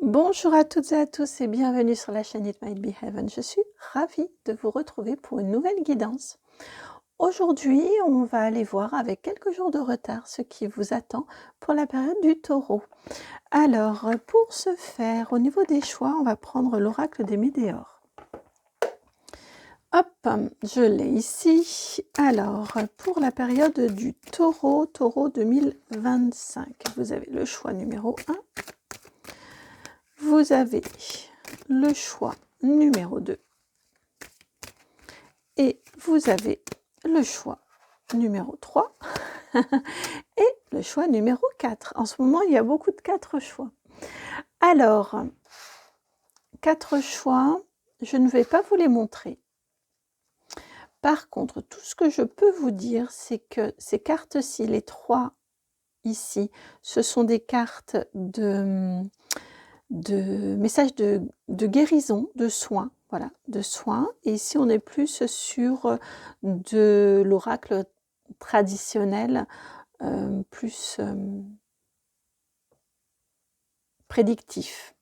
Bonjour à toutes et à tous et bienvenue sur la chaîne It Might Be Heaven. Je suis ravie de vous retrouver pour une nouvelle guidance. Aujourd'hui, on va aller voir avec quelques jours de retard ce qui vous attend pour la période du Taureau. Alors, pour ce faire, au niveau des choix, on va prendre l'oracle des Météores. Hop, je l'ai ici. Alors, pour la période du Taureau, Taureau 2025, vous avez le choix numéro 1. Vous avez le choix numéro 2 et vous avez le choix numéro 3 et le choix numéro 4. En ce moment, il y a beaucoup de 4 choix. Alors, 4 choix, je ne vais pas vous les montrer. Par contre, tout ce que je peux vous dire, c'est que ces cartes-ci, les 3 ici, ce sont des cartes de messages de guérison, de soins, voilà, de soins. Et ici, on est plus sur de l'oracle traditionnel, plus prédictif.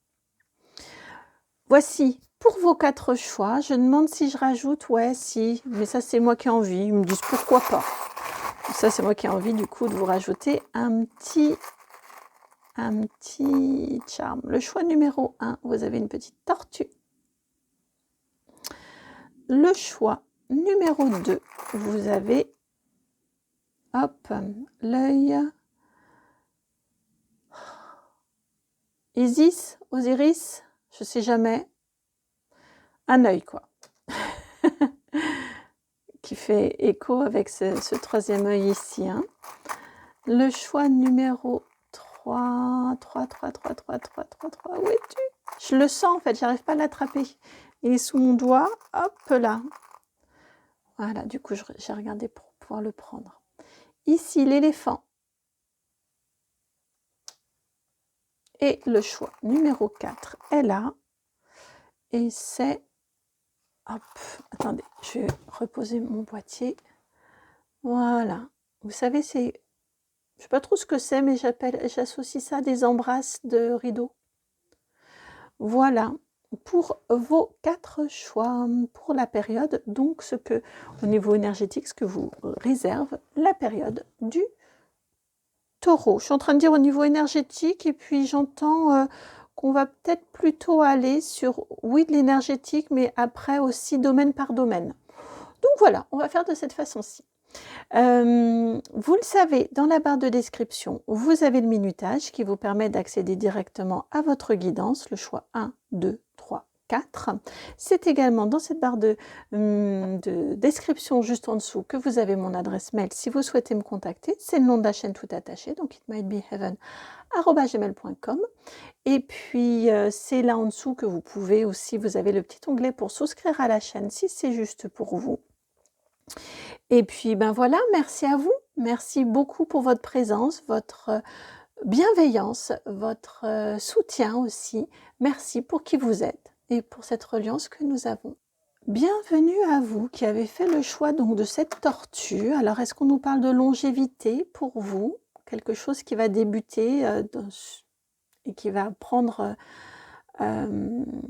Voici pour vos 4 choix. Je demande si je rajoute, ouais, si, mais ça c'est moi qui ai envie. Ils me disent pourquoi pas. Ça c'est moi qui ai envie du coup de vous rajouter un petit charme. Le choix numéro 1, vous avez une petite tortue. Le choix numéro 2, vous avez, hop, l'œil Isis, Osiris, je sais jamais, un œil quoi, qui fait écho avec ce troisième œil ici. Hein. Le choix numéro 3, 3, où es-tu? Je le sens en fait, j'arrive pas à l'attraper. Il est sous mon doigt, hop là. Voilà, du coup j'ai regardé pour pouvoir le prendre. Ici, l'éléphant. Et le choix numéro 4 est là. Et c'est... Hop, attendez, je vais reposer mon boîtier. Voilà. Vous savez, c'est... Je ne sais pas trop ce que c'est, mais j'associe ça à des embrasses de rideaux. Voilà. Pour vos 4 choix pour la période, donc ce que, au niveau énergétique, ce que vous réserve la période du Taureau. Je suis en train de dire au niveau énergétique et puis j'entends qu'on va peut-être plutôt aller sur, oui, de l'énergétique, mais après aussi domaine par domaine. Donc voilà, on va faire de cette façon-ci. Vous le savez, dans la barre de description, vous avez le minutage qui vous permet d'accéder directement à votre guidance, le choix 1, 2, 3, 4. C'est également dans cette barre de description juste en dessous que vous avez mon adresse mail si vous souhaitez me contacter. C'est le nom de la chaîne tout attaché, donc itmightbeheaven@gmail.com. Et puis, c'est là en dessous que vous pouvez aussi, vous avez le petit onglet pour souscrire à la chaîne si c'est juste pour vous. Et puis, ben voilà, merci à vous. Merci beaucoup pour votre présence, votre bienveillance, votre soutien aussi. Merci pour qui vous êtes et pour cette reliance que nous avons. Bienvenue à vous qui avez fait le choix donc de cette tortue. Alors, est-ce qu'on nous parle de longévité pour vous? Quelque chose qui va débuter et qui va prendre...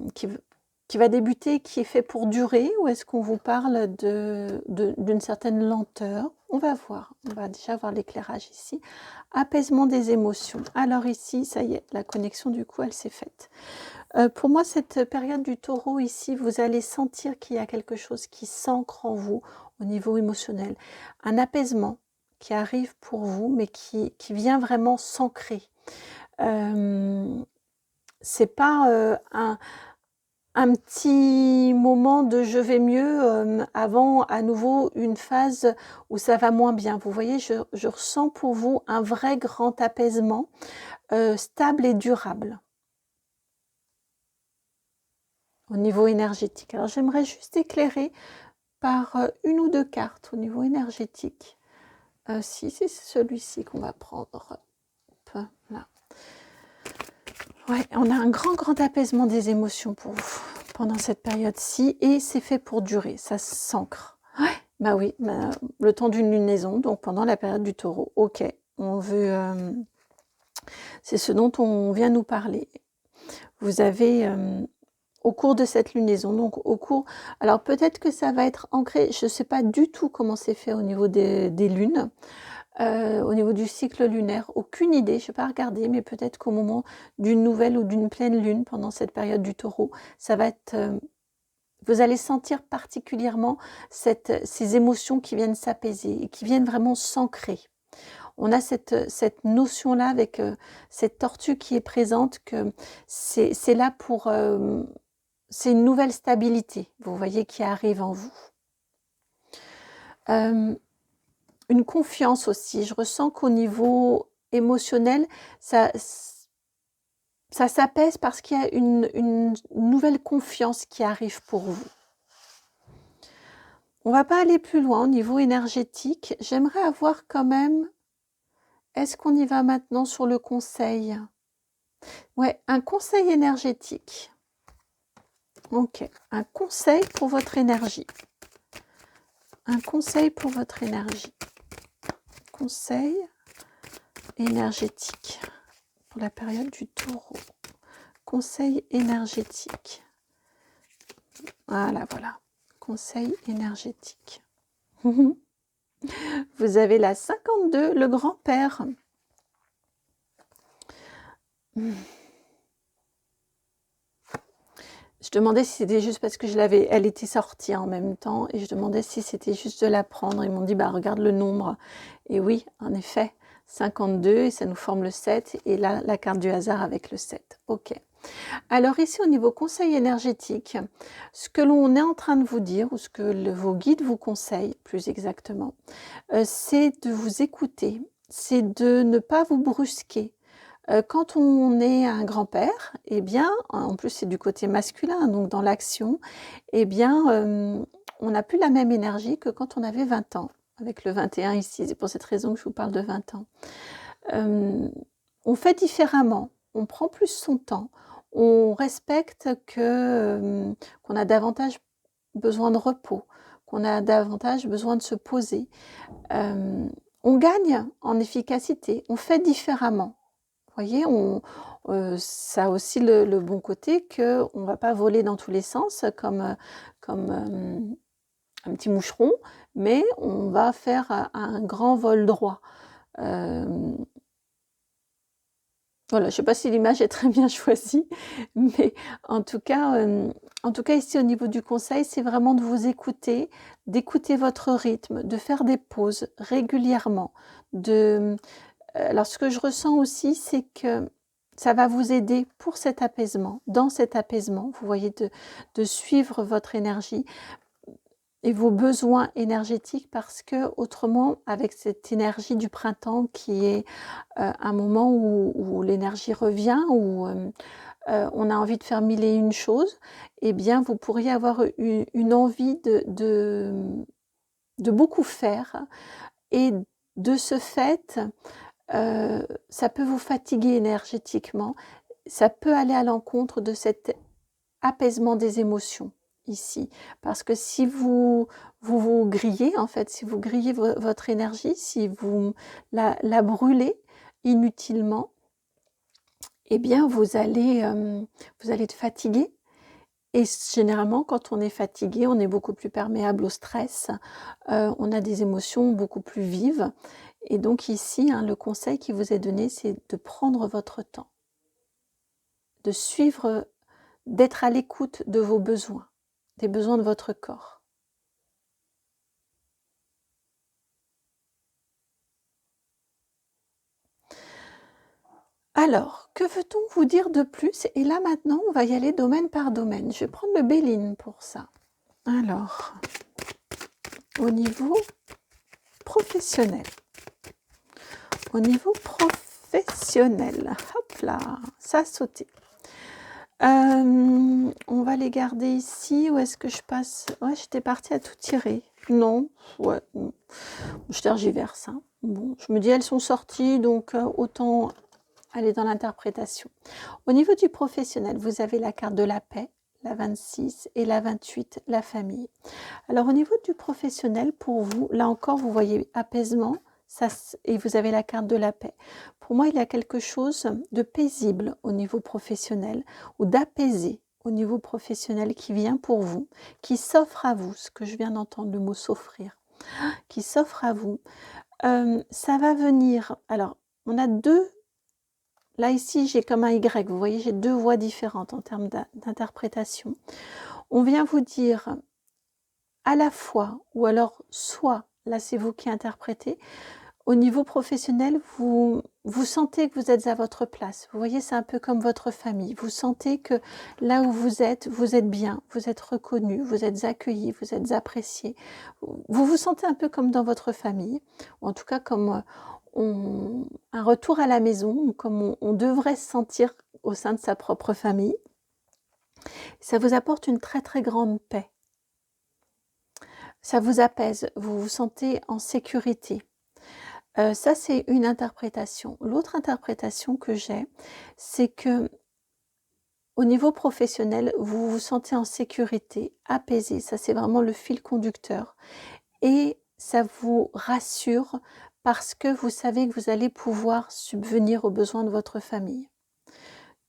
qui va débuter, qui est fait pour durer, ou est-ce qu'on vous parle d'une certaine lenteur? On va voir, on va déjà voir l'éclairage ici. Apaisement des émotions. Alors ici, ça y est, la connexion du coup, elle s'est faite. Pour moi, cette période du Taureau ici, vous allez sentir qu'il y a quelque chose qui s'ancre en vous au niveau émotionnel. Un apaisement qui arrive pour vous, mais qui vient vraiment s'ancrer. C'est pas un petit moment de je vais mieux avant à nouveau une phase où ça va moins bien. Vous voyez, je ressens pour vous un vrai grand apaisement stable et durable au niveau énergétique. Alors j'aimerais juste éclairer par une ou deux cartes au niveau énergétique. Si c'est celui-ci qu'on va prendre. Hop, là. Ouais, on a un grand apaisement des émotions pour vous pendant cette période-ci et c'est fait pour durer, ça s'ancre. Ouais, bah oui, le temps d'une lunaison, donc pendant la période du Taureau. Ok, on veut, c'est ce dont on vient nous parler. vous avez au cours de cette lunaison. Donc alors peut-être que ça va être ancré, je ne sais pas du tout comment c'est fait au niveau des lunes, au niveau du cycle lunaire, aucune idée, je n'ai pas regardé, mais peut-être qu'au moment d'une nouvelle ou d'une pleine lune, pendant cette période du taureau, ça va être... vous allez sentir particulièrement ces émotions qui viennent s'apaiser et qui viennent vraiment s'ancrer. On a cette notion-là avec cette tortue qui est présente, que c'est là pour... c'est une nouvelle stabilité, vous voyez, qui arrive en vous. Une confiance aussi. Je ressens qu'au niveau émotionnel, ça s'apaise parce qu'il y a une nouvelle confiance qui arrive pour vous. On ne va pas aller plus loin au niveau énergétique. J'aimerais avoir quand même... Est-ce qu'on y va maintenant sur le conseil? Ouais, un conseil énergétique. Ok, un conseil pour votre énergie. Un conseil pour votre énergie. Conseil énergétique pour la période du taureau. Conseil énergétique. Voilà. Conseil énergétique. Vous avez la 52, le grand-père. Je demandais si c'était juste parce que elle était sortie en même temps, et je demandais si c'était juste de la prendre. Ils m'ont dit, regarde le nombre. Et oui, en effet, 52, et ça nous forme le 7, et là, la carte du hasard avec le 7. Ok. Alors ici, au niveau conseil énergétique, ce que l'on est en train de vous dire, ou ce que vos guides vous conseillent, plus exactement, c'est de vous écouter, c'est de ne pas vous brusquer. Quand on est un grand-père, eh bien, en plus c'est du côté masculin, donc dans l'action, eh bien, on n'a plus la même énergie que quand on avait 20 ans, avec le 21 ici, c'est pour cette raison que je vous parle de 20 ans. On fait différemment, on prend plus son temps, on respecte qu'on a davantage besoin de repos, qu'on a davantage besoin de se poser. On gagne en efficacité, on fait différemment. Vous voyez, ça a aussi le bon côté qu'on ne va pas voler dans tous les sens comme un petit moucheron, mais on va faire un grand vol droit. Voilà, je ne sais pas si l'image est très bien choisie, mais en tout cas ici au niveau du conseil, c'est vraiment de vous écouter, d'écouter votre rythme, de faire des pauses régulièrement. Alors ce que je ressens aussi, c'est que ça va vous aider pour cet apaisement, dans cet apaisement, vous voyez, de suivre votre énergie et vos besoins énergétiques, parce que autrement, avec cette énergie du printemps qui est un moment où l'énergie revient, où on a envie de faire mille et une choses, eh bien vous pourriez avoir une envie de beaucoup faire, et de ce fait, ça peut vous fatiguer énergétiquement, ça peut aller à l'encontre de cet apaisement des émotions ici, parce que si vous grillez, en fait, si vous grillez votre énergie, si vous la brûlez inutilement, eh bien vous allez être fatigué, et généralement quand on est fatigué, on est beaucoup plus perméable au stress, on a des émotions beaucoup plus vives, et donc ici, le conseil qui vous est donné, c'est de prendre votre temps, de suivre, d'être à l'écoute de vos besoins, des besoins de votre corps. Alors, que veut-on vous dire de plus? Et là maintenant, on va y aller domaine par domaine. Je vais prendre le Béline pour ça. Alors, au niveau professionnel. Au niveau professionnel, hop là, ça a sauté. On va les garder ici. Où est-ce que je passe? Ouais, j'étais partie à tout tirer. Non, ouais, je tergiverse. Bon, je me dis, elles sont sorties, donc autant aller dans l'interprétation. Au niveau du professionnel, vous avez la carte de la paix, la 26, et la 28, la famille. Alors, au niveau du professionnel, pour vous, là encore, vous voyez apaisement, et vous avez la carte de la paix. pour moi, il y a quelque chose de paisible au niveau professionnel ou d'apaisé au niveau professionnel qui vient pour vous, qui s'offre à vous, ce que je viens d'entendre, le mot s'offrir, qui s'offre à vous. Ça va venir, alors on a deux, là ici j'ai comme un Y, vous voyez, j'ai deux voix différentes en termes d'interprétation. On vient vous dire à la fois, ou alors soit, là c'est vous qui interprétez, au niveau professionnel, vous sentez que vous êtes à votre place. Vous voyez, c'est un peu comme votre famille. Vous sentez que là où vous êtes bien, vous êtes reconnu, vous êtes accueilli, vous êtes apprécié. Vous vous sentez un peu comme dans votre famille, ou en tout cas comme un retour à la maison, ou comme on devrait se sentir au sein de sa propre famille. Ça vous apporte une très très grande paix. Ça vous apaise, vous vous sentez en sécurité. Ça, c'est une interprétation. L'autre interprétation que j'ai, c'est que au niveau professionnel, vous vous sentez en sécurité, apaisé. Ça, c'est vraiment le fil conducteur. Et ça vous rassure parce que vous savez que vous allez pouvoir subvenir aux besoins de votre famille.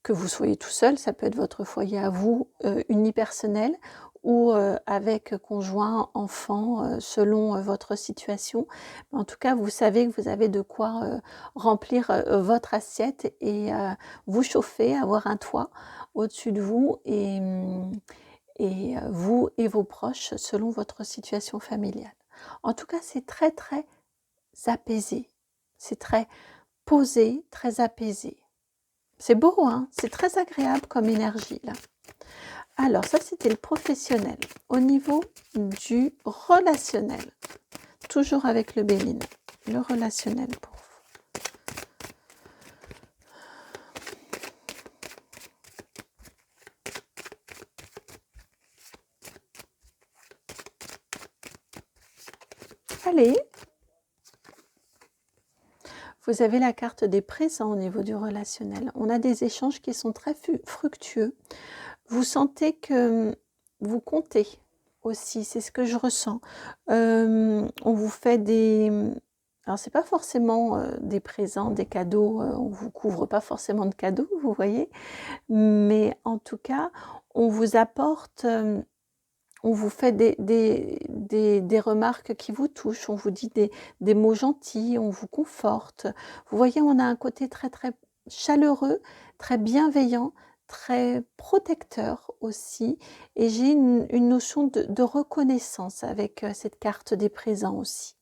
Que vous soyez tout seul, ça peut être votre foyer à vous, unipersonnel, ou avec conjoint, enfant, selon votre situation. En tout cas, vous savez que vous avez de quoi remplir votre assiette et vous chauffer, avoir un toit au-dessus de vous et vous et vos proches selon votre situation familiale. En tout cas, c'est très très apaisé, c'est très posé, très apaisé. C'est beau, hein? C'est très agréable comme énergie, là. Alors, ça, c'était le professionnel. Au niveau du relationnel, toujours avec le Béline, le relationnel pour vous. Allez, vous avez la carte des présents au niveau du relationnel. On a des échanges qui sont très fructueux. Vous sentez que vous comptez aussi, c'est ce que je ressens. On vous fait des... Alors, c'est pas forcément des présents, des cadeaux, on vous couvre pas forcément de cadeaux, vous voyez. Mais en tout cas, on vous apporte, on vous fait des remarques qui vous touchent, on vous dit des mots gentils, on vous conforte. Vous voyez, on a un côté très, très chaleureux, très bienveillant, très protecteur aussi. Et j'ai une notion de reconnaissance avec cette carte des présents aussi.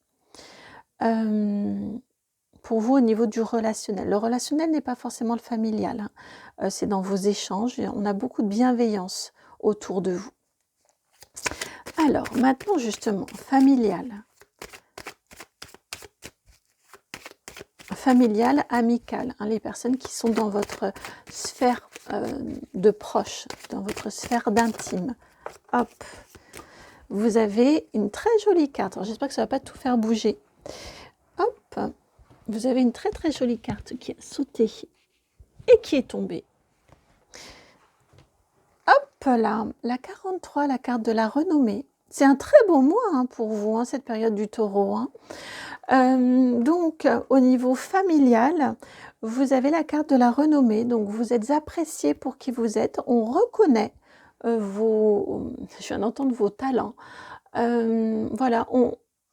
Pour vous, au niveau du relationnel. Le relationnel n'est pas forcément le familial, hein. C'est dans vos échanges. On a beaucoup de bienveillance autour de vous. Alors, maintenant, justement, familial. Familial, amical, hein, les personnes qui sont dans votre sphère de proche, dans votre sphère d'intime. Hop, vous avez une très jolie carte. J'espère que ça ne va pas tout faire bouger. Hop, vous avez une très très jolie carte qui a sauté et qui est tombée. Hop là, la 43, la carte de la renommée. C'est un très beau mois hein, pour vous, hein, cette période du taureau. Hein. Donc, au niveau familial, vous avez la carte de la renommée. Donc, vous êtes apprécié pour qui vous êtes. On reconnaît je viens d'entendre vos talents. Voilà,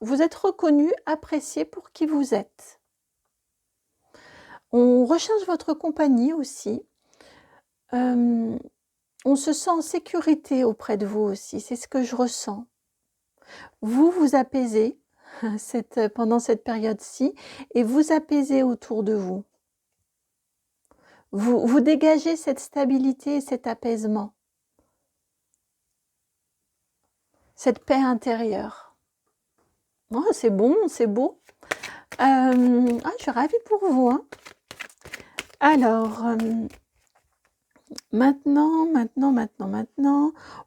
vous êtes reconnu, apprécié pour qui vous êtes. On recherche votre compagnie aussi. On se sent en sécurité auprès de vous aussi, c'est ce que je ressens. Vous vous apaisez pendant cette période-ci et vous apaisez autour de vous. Vous dégagez cette stabilité et cet apaisement. Cette paix intérieure. Oh, c'est bon, c'est beau. Je suis ravie pour vous. Hein. Alors... Maintenant,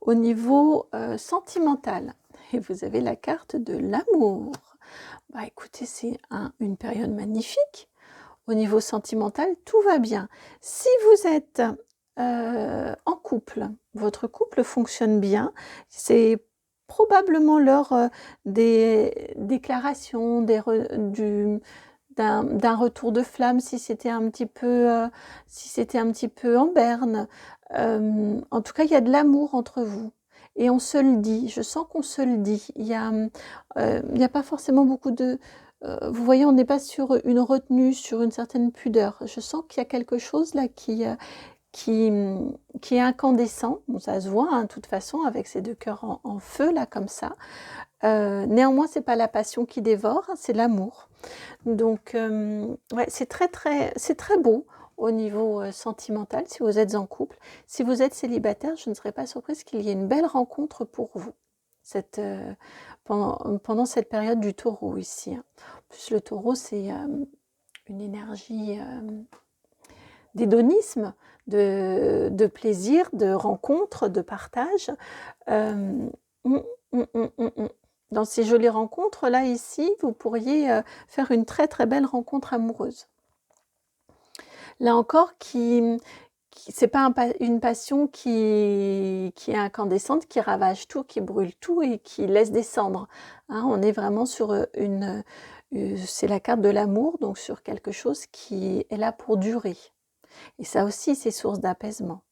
au niveau sentimental, et vous avez la carte de l'amour. Bah, écoutez, c'est une période magnifique. Au niveau sentimental, tout va bien. Si vous êtes en couple, votre couple fonctionne bien, c'est probablement l'heure des déclarations, d'un retour de flamme si c'était un petit peu en berne. En tout cas, il y a de l'amour entre vous et on se le dit. Je sens qu'on se le dit. Il y a pas forcément beaucoup de vous voyez, on n'est pas sur une retenue, sur une certaine pudeur. Je sens qu'il y a quelque chose là qui, qui est incandescent. Bon, ça se voit, hein, de toute façon, avec ces deux cœurs en feu, là, comme ça. Néanmoins, c'est pas la passion qui dévore, hein, c'est l'amour. Donc, ouais, c'est très beau au niveau sentimental, si vous êtes en couple. Si vous êtes célibataire, je ne serais pas surprise qu'il y ait une belle rencontre pour vous pendant cette période du taureau ici, hein. En plus, le taureau, c'est une énergie d'hédonisme, de plaisir, de rencontre, de partage. Dans ces jolies rencontres, là, ici, vous pourriez faire une très très belle rencontre amoureuse. Là encore, c'est pas une passion qui est incandescente, qui ravage tout, qui brûle tout et qui laisse descendre. Hein, on est vraiment sur c'est la carte de l'amour, donc sur quelque chose qui est là pour durer. Et ça aussi, c'est source d'apaisement,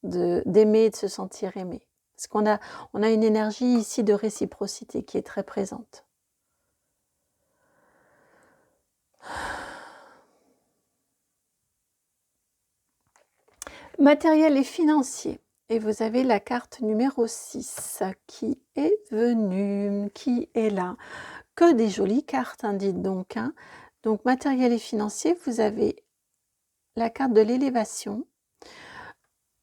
d'aimer et de se sentir aimé. Parce on a une énergie ici de réciprocité qui est très présente. Matériel et financier. Et vous avez la carte numéro 6 qui est venue, qui est là. Que des jolies cartes, hein, dites donc. Hein. Donc, matériel et financier, vous avez la carte de l'élévation.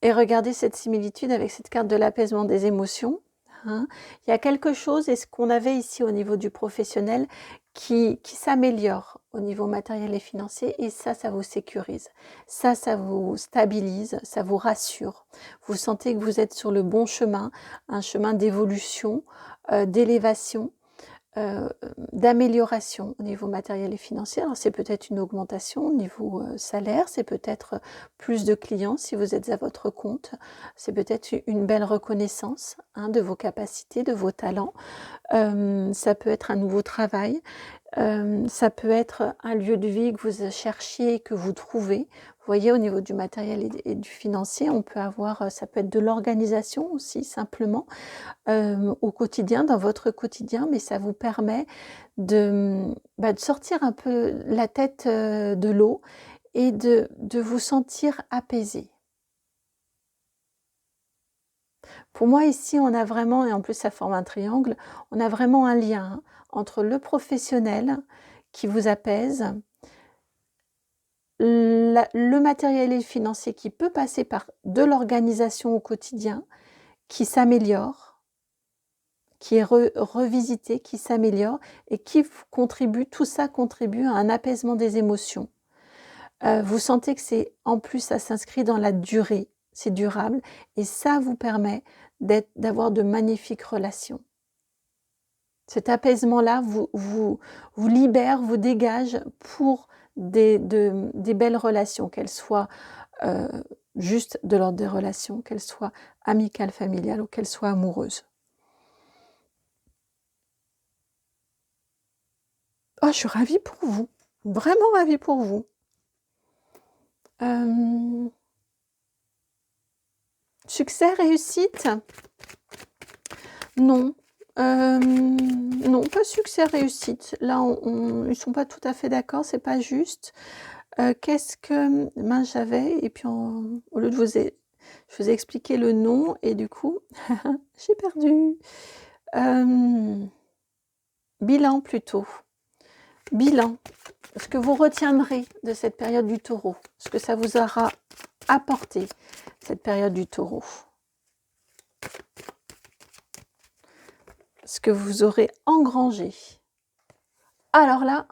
Et regardez cette similitude avec cette carte de l'apaisement des émotions. Hein. Il y a quelque chose, et ce qu'on avait ici au niveau du professionnel, qui s'améliore au niveau matériel et financier, et ça vous sécurise. Ça vous stabilise, ça vous rassure. Vous sentez que vous êtes sur le bon chemin, un chemin d'évolution, d'élévation, d'amélioration au niveau matériel et financier. Alors, c'est peut-être une augmentation au niveau salaire, c'est peut-être plus de clients si vous êtes à votre compte, c'est peut-être une belle reconnaissance, hein, de vos capacités, de vos talents. Ça peut être un nouveau travail, ça peut être un lieu de vie que vous cherchiez, que vous trouvez. Vous voyez, au niveau du matériel et du financier, on peut avoir, ça peut être de l'organisation aussi, simplement, au quotidien, dans votre quotidien, mais ça vous permet de sortir un peu la tête de l'eau et de vous sentir apaisé. Pour moi, ici, on a vraiment, et en plus ça forme un triangle, on a vraiment un lien entre le qui vous apaise, le matériel et le financier qui peut passer par de l'organisation au quotidien, qui s'améliore, qui est revisité, qui s'améliore et qui contribue, tout ça contribue à un apaisement des émotions. Vous sentez que c'est, en plus, ça s'inscrit dans la durée, c'est durable et ça vous permet d'avoir de magnifiques relations. Cet apaisement-là vous libère, vous dégage pour des belles relations, qu'elles soient juste de l'ordre des relations, qu'elles soient amicales, familiales ou qu'elles soient amoureuses. Oh, je suis ravie pour vous, vraiment ravie pour vous. Succès, réussite? Non. Non, pas succès, réussite. Là, ils sont pas tout à fait d'accord, c'est pas juste. Qu'est-ce que mince j'avais et puis au lieu de je vous ai expliqué le nom et du coup, j'ai perdu. Bilan plutôt. Bilan. Ce que vous retiendrez de cette période du taureau. Ce que ça vous aura apporté, cette période du taureau. Ce que vous aurez engrangé. Alors là,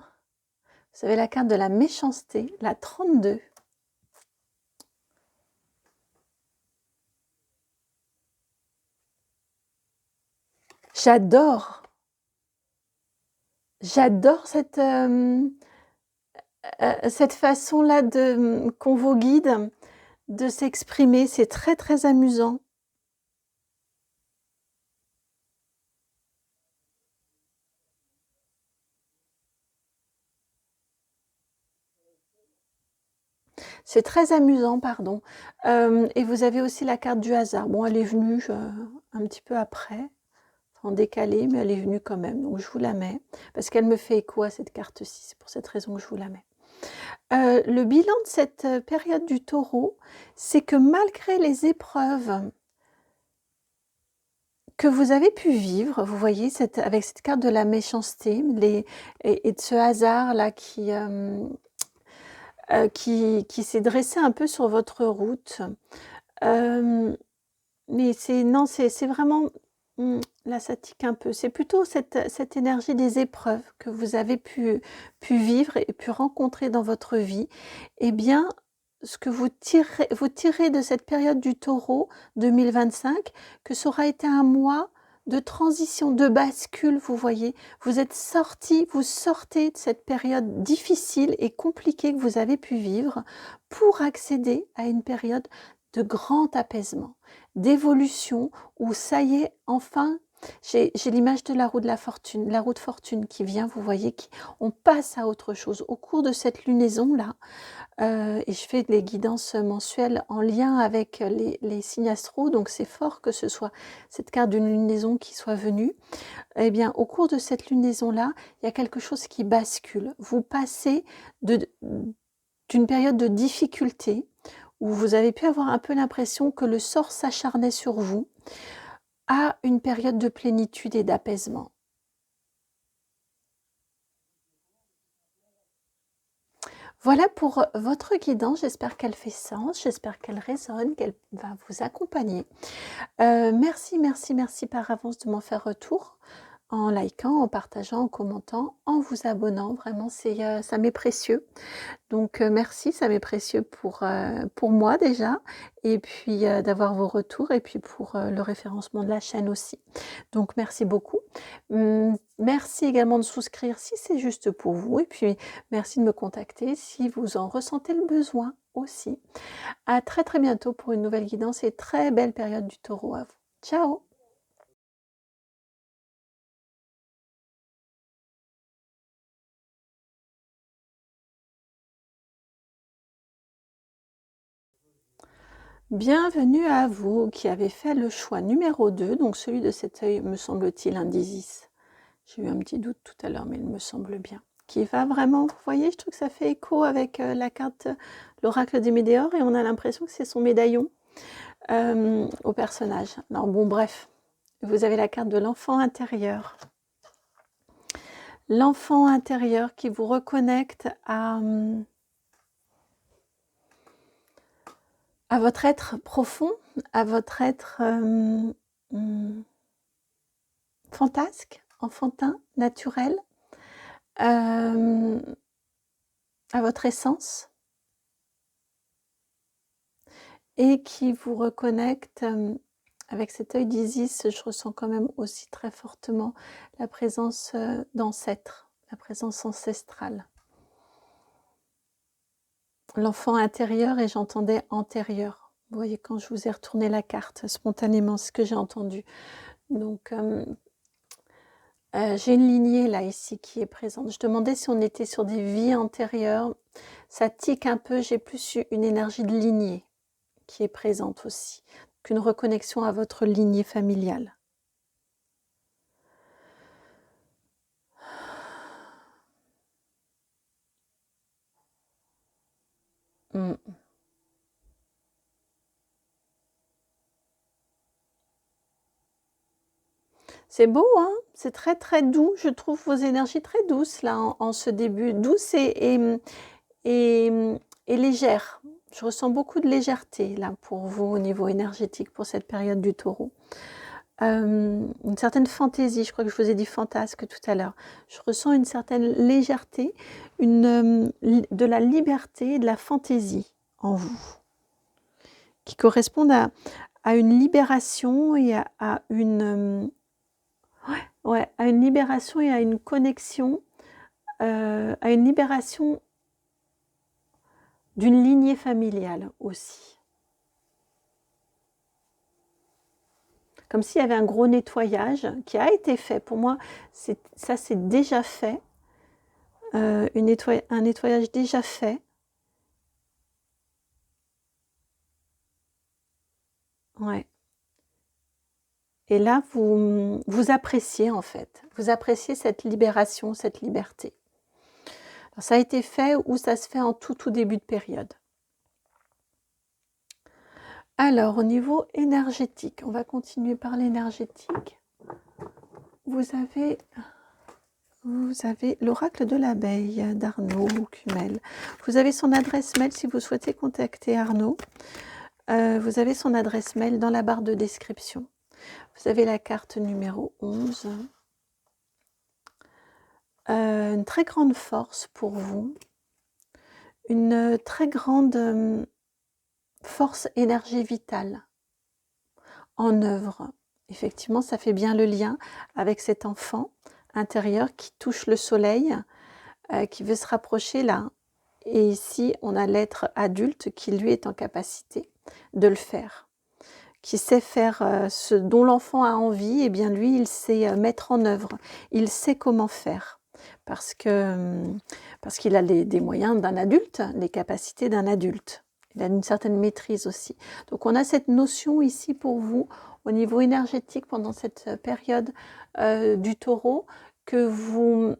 vous avez la carte de la méchanceté, la 32. J'adore cette façon-là qu'ont vos guides de s'exprimer. C'est très très amusant. C'est très amusant, pardon. Et vous avez aussi la carte du hasard. Bon, elle est venue un petit peu après, en décalé, mais elle est venue quand même. Donc, je vous la mets, parce qu'elle me fait écho à cette carte-ci. C'est pour cette raison que je vous la mets. Le bilan de cette période du Taureau, c'est que malgré les épreuves que vous avez pu vivre, vous voyez, avec cette carte de la méchanceté et de ce hasard-là qui s'est dressé un peu sur votre route. Mais c'est vraiment, là ça tique un peu, c'est plutôt cette énergie des épreuves que vous avez pu vivre et pu rencontrer dans votre vie. Eh bien, ce que vous tirez de cette période du Taureau 2025, que ça aura été un mois de transition, de bascule, vous voyez. Vous sortez de cette période difficile et compliquée que vous avez pu vivre pour accéder à une période de grand apaisement, d'évolution, où ça y est, enfin, j'ai l'image de la roue de fortune qui vient, vous voyez, on passe à autre chose. Au cours de cette lunaison-là, et je fais les guidances mensuelles en lien avec les signes astro, donc c'est fort que ce soit cette carte d'une lunaison qui soit venue. Eh bien, au cours de cette lunaison-là, il y a quelque chose qui bascule. Vous passez d'une période de difficulté, où vous avez pu avoir un peu l'impression que le sort s'acharnait sur vous, à une période de plénitude et d'apaisement. Voilà pour votre guidance, j'espère qu'elle fait sens, j'espère qu'elle résonne, qu'elle va vous accompagner. Merci par avance de m'en faire retour, en likant, en partageant, en commentant, en vous abonnant, vraiment ça m'est précieux. Donc merci, ça m'est précieux pour moi déjà, et puis d'avoir vos retours, et puis pour le référencement de la chaîne aussi. Donc merci beaucoup. Merci également de souscrire si c'est juste pour vous, et puis merci de me contacter si vous en ressentez le besoin aussi. À très bientôt pour une nouvelle guidance et très belle période du Taureau à vous. Ciao! Bienvenue à vous qui avez fait le choix numéro 2, donc celui de cet œil, me semble-t-il, indisis. J'ai eu un petit doute tout à l'heure, mais il me semble bien. Qui va vraiment, vous voyez, je trouve que ça fait écho avec la carte, l'oracle des Médéors, et on a l'impression que c'est son médaillon au personnage. Alors bon, bref, vous avez la carte de l'enfant intérieur. L'enfant intérieur qui vous reconnecte à votre être profond, à votre être fantasque, enfantin, naturel, à votre essence, et qui vous reconnecte avec cet œil d'Isis. Je ressens quand même aussi très fortement la présence d'ancêtres, la présence ancestrale. L'enfant intérieur, et j'entendais antérieur. Vous voyez, quand je vous ai retourné la carte, spontanément, ce que j'ai entendu. Donc, j'ai une lignée là, ici, qui est présente. Je demandais si on était sur des vies antérieures. Ça tique un peu, j'ai plus une énergie de lignée qui est présente aussi, qu'une reconnexion à votre lignée familiale. C'est beau, hein? C'est très doux. Je trouve vos énergies très douces là en ce début, douces et légères. Je ressens beaucoup de légèreté là pour vous au niveau énergétique pour cette période du Taureau. Une certaine fantaisie, je crois que je vous ai dit fantasque tout à l'heure. Je ressens une certaine légèreté, de la liberté et de la fantaisie en vous, qui correspondent à une libération et à une libération et à une connexion, à une libération d'une lignée familiale aussi. Comme s'il y avait un gros nettoyage qui a été fait. Pour moi, ça c'est déjà fait. Un nettoyage déjà fait. Ouais. Et là, vous appréciez en fait. Vous appréciez cette libération, cette liberté. Alors, ça a été fait ou ça se fait en tout début de période. Alors, au niveau énergétique, on va continuer par l'énergétique. Vous avez l'oracle de l'abeille d'Arnaud Cumel. Vous avez son adresse mail si vous souhaitez contacter Arnaud. Vous avez son adresse mail dans la barre de description. Vous avez la carte numéro 11. Une très grande force pour vous. Une très grande force, énergie vitale en œuvre. Effectivement, ça fait bien le lien avec cet enfant intérieur qui touche le soleil, qui veut se rapprocher là. Et ici, on a l'être adulte qui, lui, est en capacité de le faire. Qui sait faire ce dont l'enfant a envie, et bien lui, il sait mettre en œuvre. Il sait comment faire. Parce qu'il a des moyens d'un adulte, les capacités d'un adulte. Il a une certaine maîtrise aussi. Donc on a cette notion ici pour vous, au niveau énergétique, pendant cette période du taureau, que vous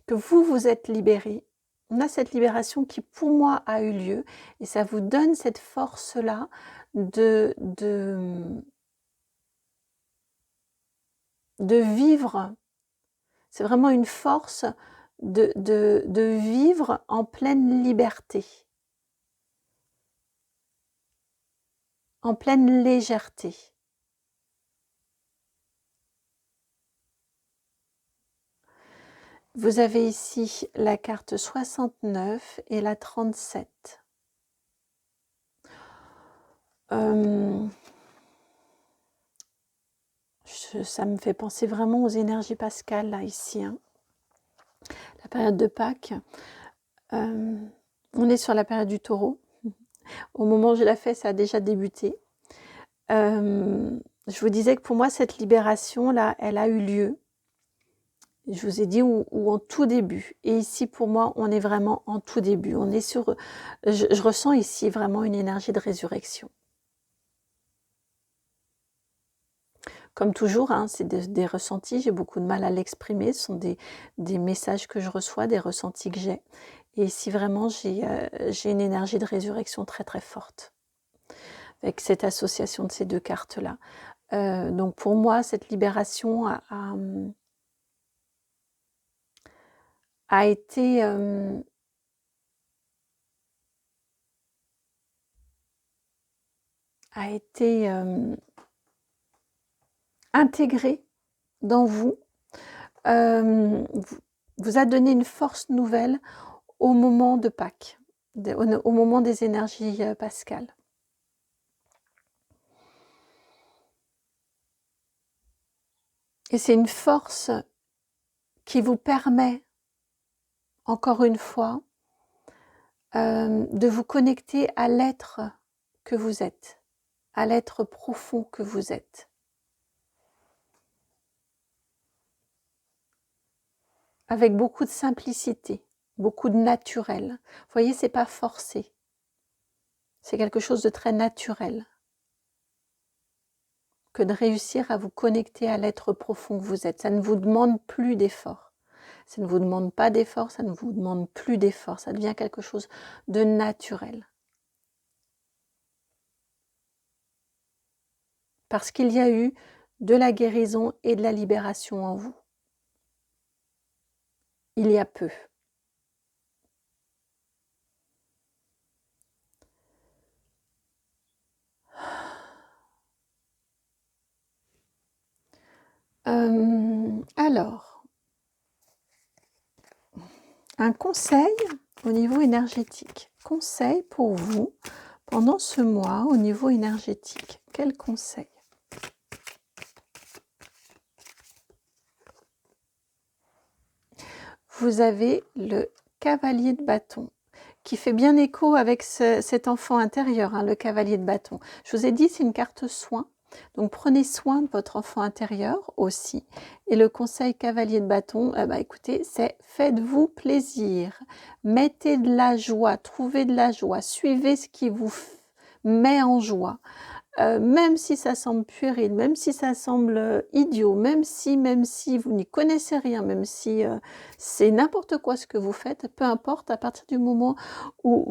vous êtes libéré. On a cette libération qui, pour moi, a eu lieu. Et ça vous donne cette force-là de vivre. C'est vraiment une force de vivre en pleine liberté, en pleine légèreté. Vous avez ici la carte 69 et la 37. Ça me fait penser vraiment aux énergies pascales, là, ici. Hein. La période de Pâques. On est sur la période du taureau. Au moment où je la fais, ça a déjà débuté. Je vous disais que pour moi, cette libération-là, elle a eu lieu. Je vous ai dit ou en tout début. Et ici, pour moi, on est vraiment en tout début. On est sur. Je ressens ici vraiment une énergie de résurrection. Comme toujours, hein, c'est des ressentis. J'ai beaucoup de mal à l'exprimer. Ce sont des messages que je reçois, des ressentis que j'ai. Et ici, vraiment, j'ai une énergie de résurrection très, très forte. Avec cette association de ces deux cartes-là. Donc, pour moi, cette libération a été intégrée dans vous, vous a donné une force nouvelle au moment de Pâques, au moment des énergies pascales. Et c'est une force qui vous permet, encore une fois, de vous connecter à l'être que vous êtes, à l'être profond que vous êtes. Avec beaucoup de simplicité, beaucoup de naturel. Vous voyez, c'est pas forcé. C'est quelque chose de très naturel. Que de réussir à vous connecter à l'être profond que vous êtes. Ça ne vous demande plus d'effort. Ça ne vous demande pas d'effort, ça ne vous demande plus d'effort. Ça devient quelque chose de naturel. Parce qu'il y a eu de la guérison et de la libération en vous. Il y a peu. Alors, un conseil au niveau énergétique. Conseil pour vous pendant ce mois au niveau énergétique. Quel conseil? Vous avez le cavalier de bâton qui fait bien écho avec cet enfant intérieur, hein, le cavalier de bâton. Je vous ai dit, c'est une carte soin. Donc, prenez soin de votre enfant intérieur aussi. Et le conseil cavalier de bâton, écoutez, c'est faites-vous plaisir. Mettez de la joie, trouvez de la joie. Suivez ce qui vous met en joie. Même si ça semble puéril, même si ça semble idiot, même si vous n'y connaissez rien, même si c'est n'importe quoi ce que vous faites, peu importe, à partir du moment où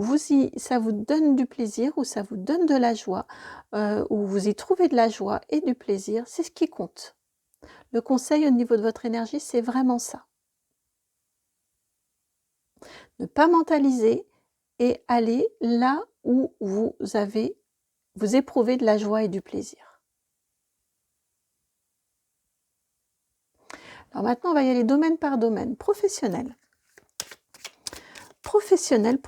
ça vous donne du plaisir, où ça vous donne de la joie, où vous y trouvez de la joie et du plaisir, c'est ce qui compte. Le conseil au niveau de votre énergie, c'est vraiment ça. Ne pas mentaliser et aller là où vous éprouvez de la joie et du plaisir. Alors maintenant, on va y aller domaine par domaine. Professionnel. Professionnel.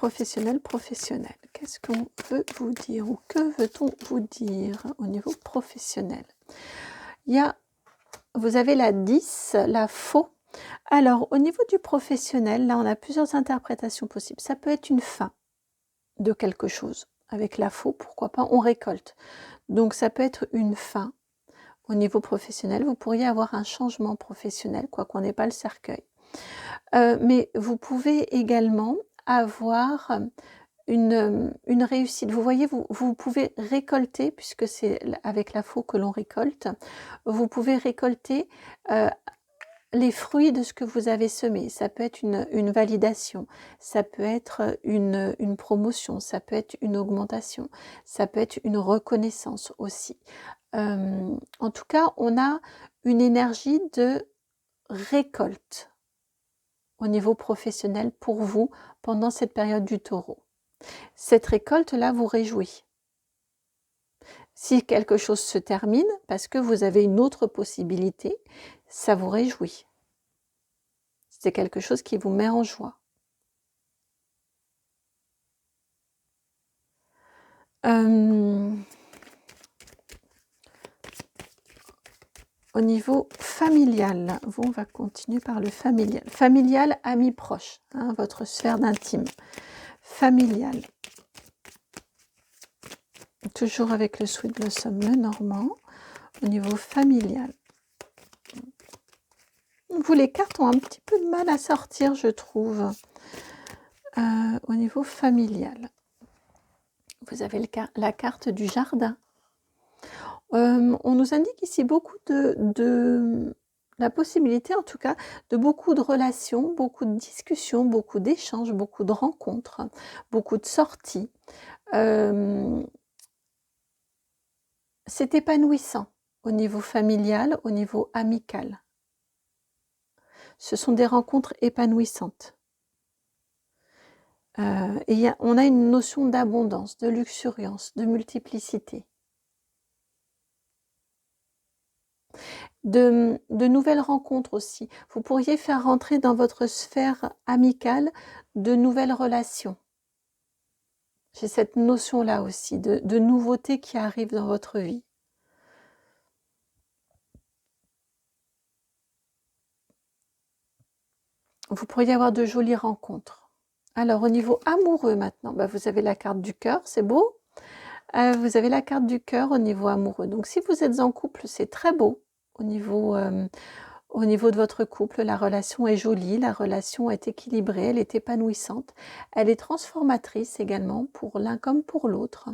Qu'est-ce qu'on veut vous dire ou que veut-on vous dire au niveau professionnel? Vous avez la 10, la faux. Alors, au niveau du professionnel, là, on a plusieurs interprétations possibles. Ça peut être une fin de quelque chose. Avec la faux, pourquoi pas, on récolte. Donc, ça peut être une fin. Au niveau professionnel, vous pourriez avoir un changement professionnel, quoi qu'on n'ait pas le cercueil. Mais vous pouvez également avoir une réussite. Vous voyez, vous pouvez récolter, puisque c'est avec la faux que l'on récolte, vous pouvez récolter les fruits de ce que vous avez semé. Ça peut être une validation, ça peut être une promotion, ça peut être une augmentation, ça peut être une reconnaissance aussi. En tout cas, on a une énergie de récolte au niveau professionnel pour vous pendant cette période du taureau. Cette récolte-là vous réjouit. Si quelque chose se termine, parce que vous avez une autre possibilité, ça vous réjouit. C'est quelque chose qui vous met en joie. Au niveau familial, on va continuer par le familial. Familial, amis proches, hein, votre sphère d'intime. Familial. Toujours avec le Sweet Blossom Lenormand. Au niveau familial. Les cartes ont un petit peu de mal à sortir, je trouve. Au niveau familial. Vous avez la carte du jardin. On nous indique ici beaucoup de la possibilité, en tout cas, de beaucoup de relations, beaucoup de discussions, beaucoup d'échanges, beaucoup de rencontres, beaucoup de sorties. C'est épanouissant au niveau familial, au niveau amical. Ce sont des rencontres épanouissantes. Et on a une notion d'abondance, de luxuriance, de multiplicité. De nouvelles rencontres aussi. Vous pourriez faire rentrer dans votre sphère amicale de nouvelles relations. J'ai cette notion-là aussi, de nouveautés qui arrivent dans votre vie. Vous pourriez avoir de jolies rencontres. Alors, au niveau amoureux maintenant, vous avez la carte du cœur, c'est beau. Vous avez la carte du cœur au niveau amoureux. Donc, si vous êtes en couple, c'est très beau. Au niveau de votre couple, la relation est jolie, la relation est équilibrée, elle est épanouissante. Elle est transformatrice également pour l'un comme pour l'autre.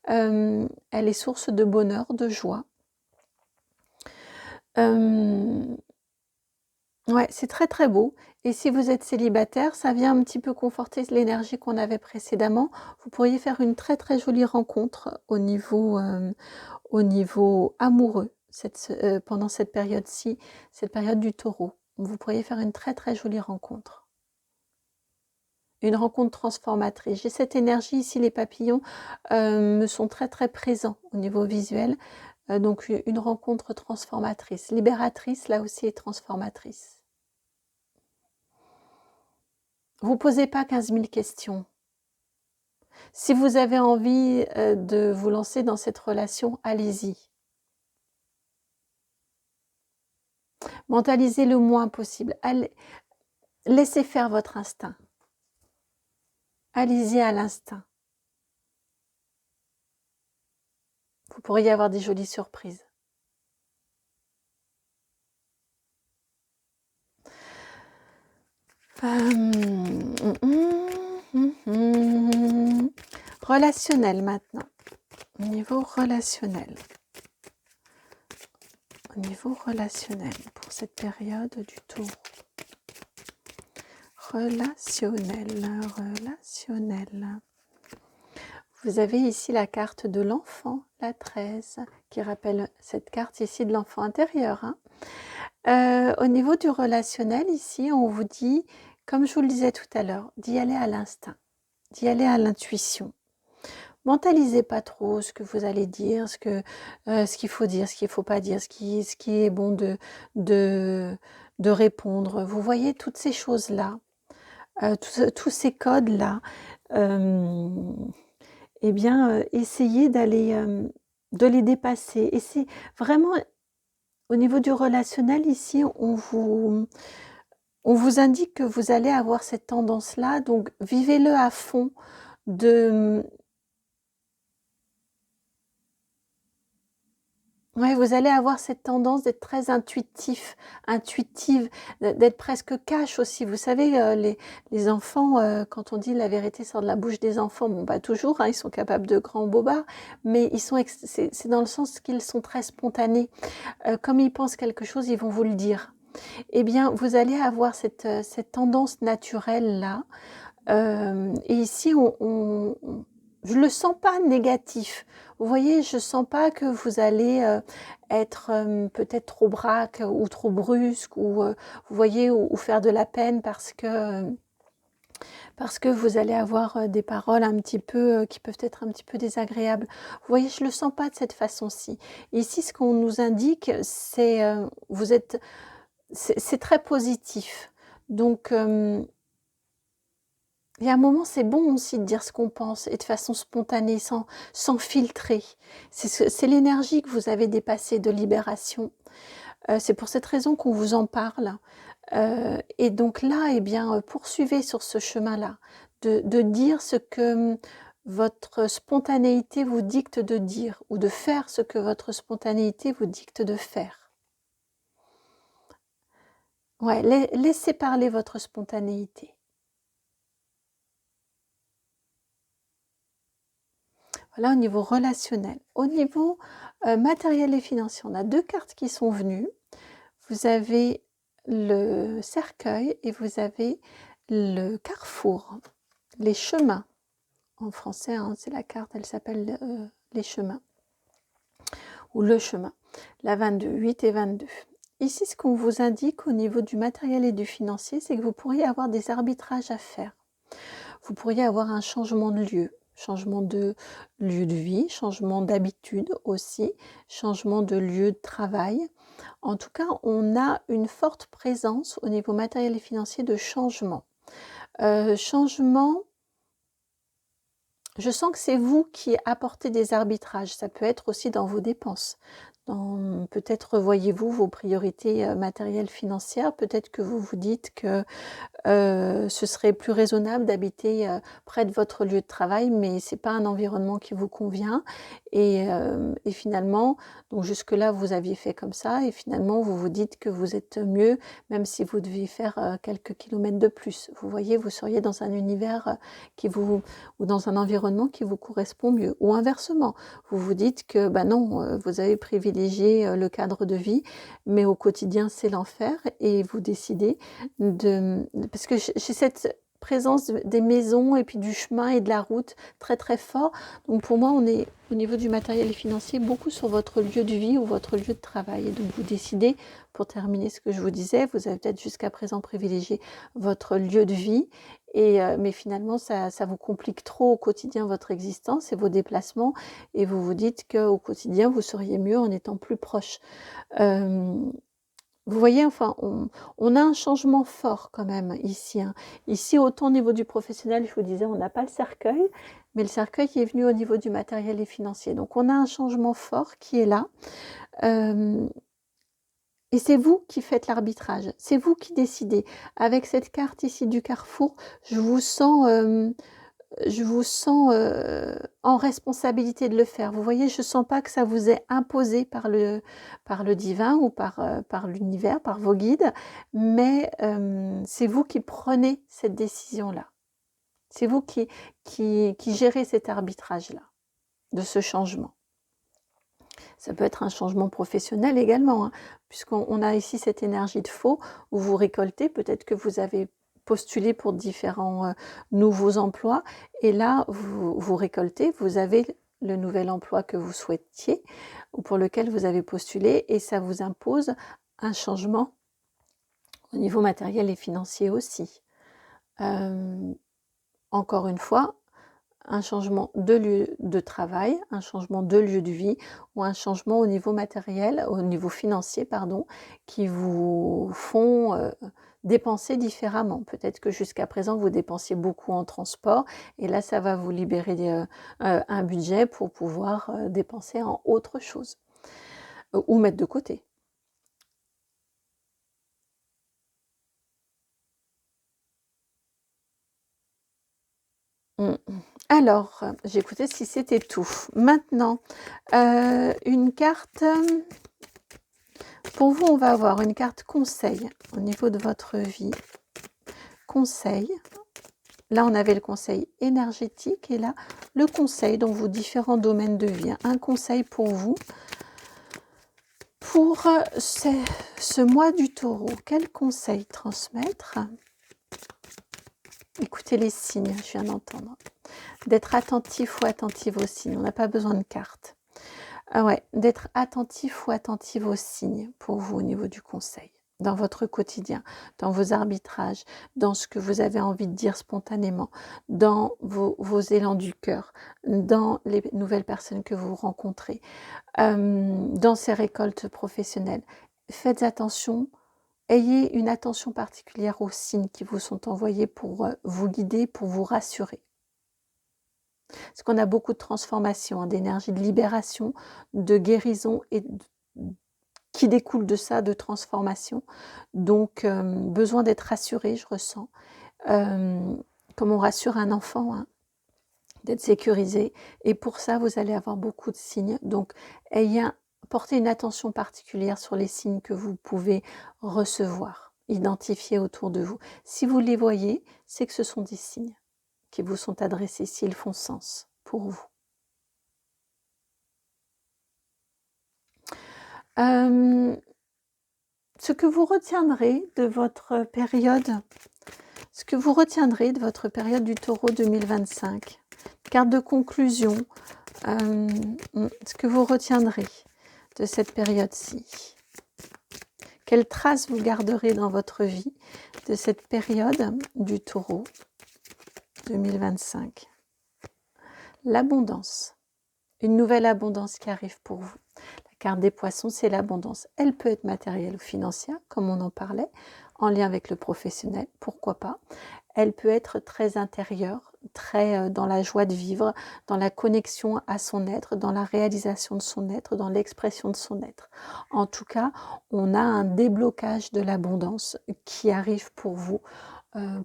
Elle est source de bonheur, de joie. Ouais, c'est très très beau. Et si vous êtes célibataire, ça vient un petit peu conforter l'énergie qu'on avait précédemment. Vous pourriez faire une très très jolie rencontre au niveau amoureux pendant cette période-ci, cette période du taureau. Vous pourriez faire une très très jolie rencontre. Une rencontre transformatrice. J'ai cette énergie ici, les papillons me sont très très présents au niveau visuel. Donc une rencontre transformatrice, libératrice là aussi et transformatrice. Vous ne posez pas 15 000 questions. Si vous avez envie de vous lancer dans cette relation, allez-y. Mentalisez le moins possible. Laissez faire votre instinct. Allez-y à l'instinct. Vous pourriez avoir des jolies surprises. Relationnel maintenant. Au niveau relationnel. Au niveau relationnel, pour cette période du taureau. Relationnel. Vous avez ici la carte de l'enfant, la 13, qui rappelle cette carte ici de l'enfant intérieur. Au niveau du relationnel, ici, on vous dit, comme je vous le disais tout à l'heure, d'y aller à l'instinct, d'y aller à l'intuition. Mentalisez pas trop ce que vous allez dire, ce qu'il faut dire, ce qu'il ne faut pas dire, ce qui est bon de répondre. Vous voyez toutes ces choses-là, tous ces codes-là, eh bien, essayez de les dépasser. Et c'est vraiment, au niveau du relationnel, ici, on vous indique que vous allez avoir cette tendance-là, donc vivez-le à fond Ouais, vous allez avoir cette tendance d'être très intuitive, d'être presque cash aussi. Vous savez, les enfants, quand on dit la vérité sort de la bouche des enfants, bon, pas toujours, ils sont capables de grands bobards, mais c'est dans le sens qu'ils sont très spontanés. Comme ils pensent quelque chose, ils vont vous le dire. Eh bien, vous allez avoir cette tendance naturelle-là. Et ici, je ne le sens pas négatif. Vous voyez, je ne sens pas que vous allez être peut-être trop braque ou trop brusque, ou vous voyez, ou faire de la peine parce que vous allez avoir des paroles un petit peu qui peuvent être un petit peu désagréables. Vous voyez, je ne le sens pas de cette façon-ci. Ici, ce qu'on nous indique, c'est c'est très positif. Donc, il y a un moment, c'est bon aussi de dire ce qu'on pense et de façon spontanée, sans filtrer. C'est l'énergie que vous avez dépassée de libération. C'est pour cette raison qu'on vous en parle. Et donc là, eh bien, poursuivez sur ce chemin-là, de dire ce que votre spontanéité vous dicte de dire, ou de faire ce que votre spontanéité vous dicte de faire. Ouais, laissez parler votre spontanéité. Voilà, au niveau relationnel. Au niveau matériel et financier, on a deux cartes qui sont venues. Vous avez le cercueil et vous avez le carrefour, les chemins. En français, c'est la carte, elle s'appelle les chemins, ou le chemin, la 22, 8 et 22. Ici, ce qu'on vous indique au niveau du matériel et du financier, c'est que vous pourriez avoir des arbitrages à faire. Vous pourriez avoir un changement de lieu de vie, changement d'habitude aussi, changement de lieu de travail. En tout cas, on a une forte présence au niveau matériel et financier de changement. Changement, je sens que c'est vous qui apportez des arbitrages. Ça peut être aussi dans vos dépenses. Peut-être revoyez-vous vos priorités matérielles, financières. Peut-être que vous vous dites que ce serait plus raisonnable d'habiter près de votre lieu de travail, mais ce n'est pas un environnement qui vous convient. Et finalement, donc jusque-là, vous aviez fait comme ça, et finalement, vous vous dites que vous êtes mieux, même si vous deviez faire quelques kilomètres de plus. Vous voyez, vous seriez dans un univers ou dans un environnement qui vous correspond mieux. Ou inversement, vous vous dites que non, vous avez privilégié le cadre de vie, mais au quotidien, c'est l'enfer, et vous décidez parce que j'ai cette présence des maisons et puis du chemin et de la route très très fort. Donc pour moi, on est au niveau du matériel et financier beaucoup sur votre lieu de vie ou votre lieu de travail. Et donc vous décidez, pour terminer ce que je vous disais, vous avez peut-être jusqu'à présent privilégié votre lieu de vie, mais finalement ça vous complique trop au quotidien votre existence et vos déplacements, et vous vous dites qu'au quotidien vous seriez mieux en étant plus proche. Vous voyez, enfin, on a un changement fort quand même ici. Ici, autant au niveau du professionnel, je vous disais, on n'a pas le cercueil, mais le cercueil est venu au niveau du matériel et financier. Donc, on a un changement fort qui est là. Et c'est vous qui faites l'arbitrage, c'est vous qui décidez. Avec cette carte ici du carrefour, je vous sens en responsabilité de le faire. Vous voyez, je ne sens pas que ça vous est imposé par le divin ou par l'univers, par vos guides, mais c'est vous qui prenez cette décision-là. C'est vous qui gérez cet arbitrage-là. de ce changement. Ça peut être un changement professionnel également, hein, puisqu'on a ici cette énergie de faux où vous récoltez. Peut-être que vous avez postulé pour différents nouveaux emplois et là, vous récoltez, vous avez le nouvel emploi que vous souhaitiez ou pour lequel vous avez postulé et ça vous impose un changement au niveau matériel et financier aussi. Encore une fois, un changement de lieu de travail, un changement de lieu de vie ou un changement au niveau matériel, au niveau financier, pardon, qui vous font dépenser différemment. Peut-être que jusqu'à présent, vous dépensiez beaucoup en transport et là, ça va vous libérer un budget pour pouvoir dépenser en autre chose ou mettre de côté. Alors, j'ai écouté si c'était tout. Maintenant, une carte, pour vous, on va avoir une carte conseil au niveau de votre vie. Conseil. Là, on avait le conseil énergétique et là, le conseil dans vos différents domaines de vie. Un conseil pour vous. Pour ce mois du taureau, quel conseil transmettre? Écoutez les signes, je viens d'entendre. D'être attentif ou attentive aux signes. On n'a pas besoin de carte. Ah ouais, d'être attentif ou attentive aux signes pour vous au niveau du conseil, dans votre quotidien, dans vos arbitrages, dans ce que vous avez envie de dire spontanément, dans vos élans du cœur, dans les nouvelles personnes que vous rencontrez, dans ces récoltes professionnelles. Faites attention, ayez une attention particulière aux signes qui vous sont envoyés pour vous guider, pour vous rassurer. Parce qu'on a beaucoup de transformations, hein, d'énergie, de libération, de guérison et qui découle de ça, de transformation. Donc, besoin d'être rassuré, je ressens. Comme on rassure un enfant, hein, d'être sécurisé. Et pour ça, vous allez avoir beaucoup de signes. Donc, portez une attention particulière sur les signes que vous pouvez recevoir, identifier autour de vous. Si vous les voyez, c'est que ce sont des signes qui vous sont adressés, s'ils font sens pour vous. Ce que vous retiendrez de votre période, du taureau 2025, carte de conclusion, ce que vous retiendrez de cette période-ci. Quelles traces vous garderez dans votre vie de cette période du taureau 2025? L'abondance, une nouvelle abondance qui arrive pour vous. La carte des poissons, c'est l'abondance. Elle peut être matérielle ou financière, comme on en parlait, en lien avec le professionnel, pourquoi pas. Elle peut être très intérieure, très dans la joie de vivre, dans la connexion à son être, dans la réalisation de son être, dans l'expression de son être. En tout cas, on a un déblocage de l'abondance qui arrive pour vous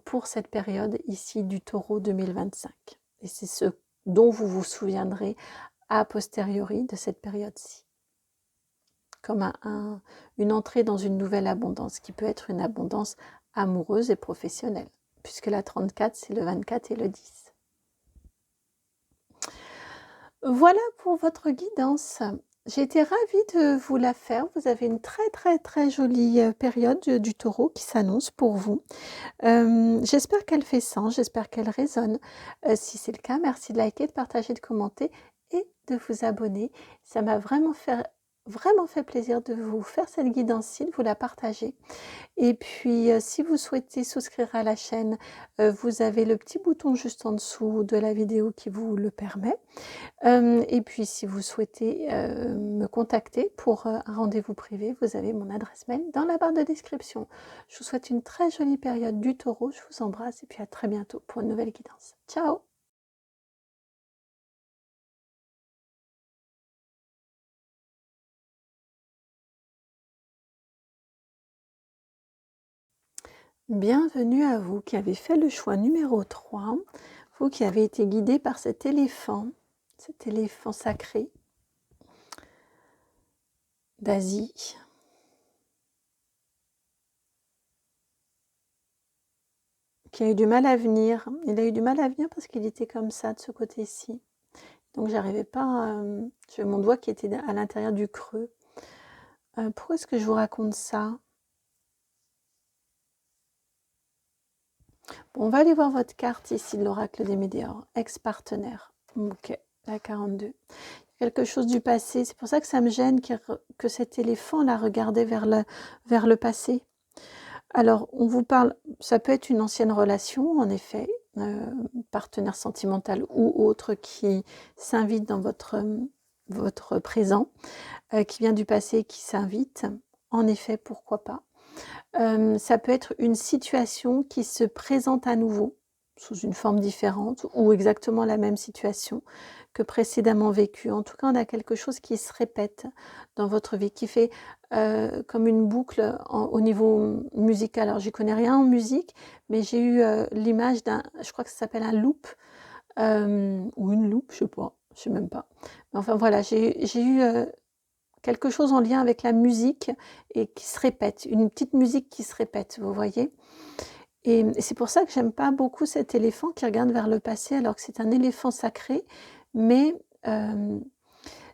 pour cette période ici du taureau 2025. Et c'est ce dont vous vous souviendrez a posteriori de cette période-ci. Comme une entrée dans une nouvelle abondance, qui peut être une abondance amoureuse et professionnelle, puisque la 34, c'est le 24 et le 10. Voilà pour votre guidance. J'ai été ravie de vous la faire. Vous avez une très très très jolie période du taureau qui s'annonce pour vous. J'espère qu'elle fait sens, j'espère qu'elle résonne. Si c'est le cas, merci de liker, de partager, de commenter et de vous abonner. Ça m'a vraiment fait plaisir de vous faire cette guidance-ci, de vous la partager. Et puis, si vous souhaitez souscrire à la chaîne, vous avez le petit bouton juste en dessous de la vidéo qui vous le permet. Et puis, si vous souhaitez me contacter pour un rendez-vous privé, vous avez mon adresse mail dans la barre de description. Je vous souhaite une très jolie période du taureau. Je vous embrasse et puis à très bientôt pour une nouvelle guidance. Ciao! Bienvenue à vous qui avez fait le choix numéro 3, vous qui avez été guidé par cet éléphant sacré d'Asie. Qui a eu du mal à venir. Il a eu du mal à venir parce qu'il était comme ça de ce côté-ci. Donc j'arrivais pas, j'avais mon doigt qui était à l'intérieur du creux. Pourquoi est-ce que je vous raconte ça? Bon, on va aller voir votre carte ici de l'oracle des Météores. Ex-partenaire. Ok, la 42. Quelque chose du passé. C'est pour ça que ça me gêne que cet éléphant-là regardait vers le passé. Alors, on vous parle, ça peut être une ancienne relation, en effet, partenaire sentimental ou autre qui s'invite dans votre présent, qui vient du passé et qui s'invite. En effet, pourquoi pas. Ça peut être une situation qui se présente à nouveau, sous une forme différente, ou exactement la même situation que précédemment vécue. En tout cas, on a quelque chose qui se répète dans votre vie, qui fait comme une boucle au niveau musical. Alors, j'y connais rien en musique, mais j'ai eu l'image je crois que ça s'appelle un loop, ou une loupe, je sais même pas. Mais enfin voilà, j'ai eu quelque chose en lien avec la musique et qui se répète, une petite musique qui se répète, vous voyez. Et c'est pour ça que j'aime pas beaucoup cet éléphant qui regarde vers le passé alors que c'est un éléphant sacré, mais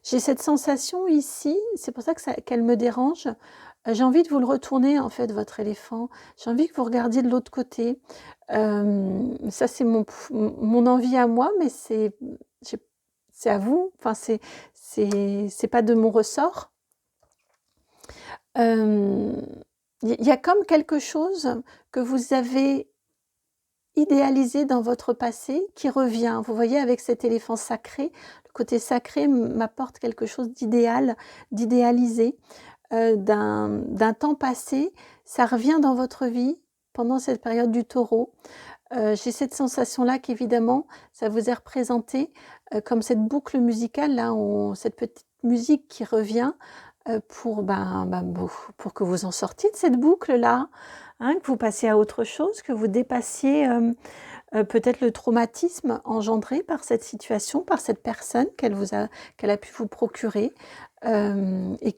j'ai cette sensation ici, c'est pour ça qu'elle me dérange. J'ai envie de vous le retourner en fait, votre éléphant. J'ai envie que vous regardiez de l'autre côté. Ça c'est mon envie à moi, mais c'est à vous. Enfin c'est pas de mon ressort. Il y a comme quelque chose que vous avez idéalisé dans votre passé qui revient. Vous voyez, avec cet éléphant sacré, le côté sacré m'apporte quelque chose d'idéal, d'idéalisé, d'un temps passé. Ça revient dans votre vie pendant cette période du taureau. J'ai cette sensation-là qu'évidemment, ça vous est représenté comme cette boucle musicale, là, cette petite musique qui revient pour que vous en sortiez de cette boucle-là, hein, que vous passiez à autre chose, que vous dépassiez peut-être le traumatisme engendré par cette situation, par cette personne qu'elle a pu vous procurer, et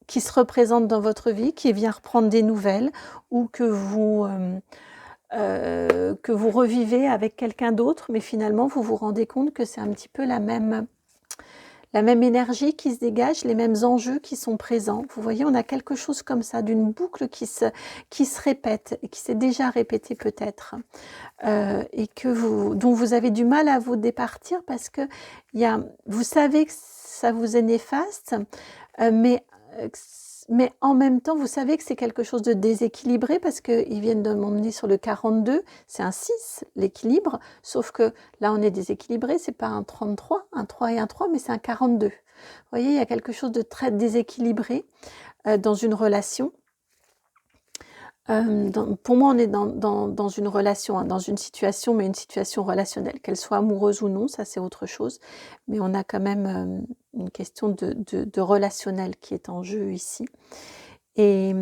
qui se représente dans votre vie, qui vient reprendre des nouvelles, ou que vous revivez avec quelqu'un d'autre, mais finalement vous vous rendez compte que c'est un petit peu la même énergie qui se dégage, les mêmes enjeux qui sont présents. Vous voyez, on a quelque chose comme ça, d'une boucle qui se répète, et qui s'est déjà répétée peut-être, et dont vous avez du mal à vous départir parce que vous savez que ça vous est néfaste, mais en même temps, vous savez que c'est quelque chose de déséquilibré parce qu'ils viennent de m'emmener sur le 42, c'est un 6, l'équilibre, sauf que là, on est déséquilibré, c'est pas un 33, un 3 et un 3, mais c'est un 42. Vous voyez, il y a quelque chose de très déséquilibré dans une relation. Pour moi, on est dans une relation, hein, dans une situation, mais une situation relationnelle, qu'elle soit amoureuse ou non, ça c'est autre chose, mais on a quand même une question de relationnel qui est en jeu ici. Et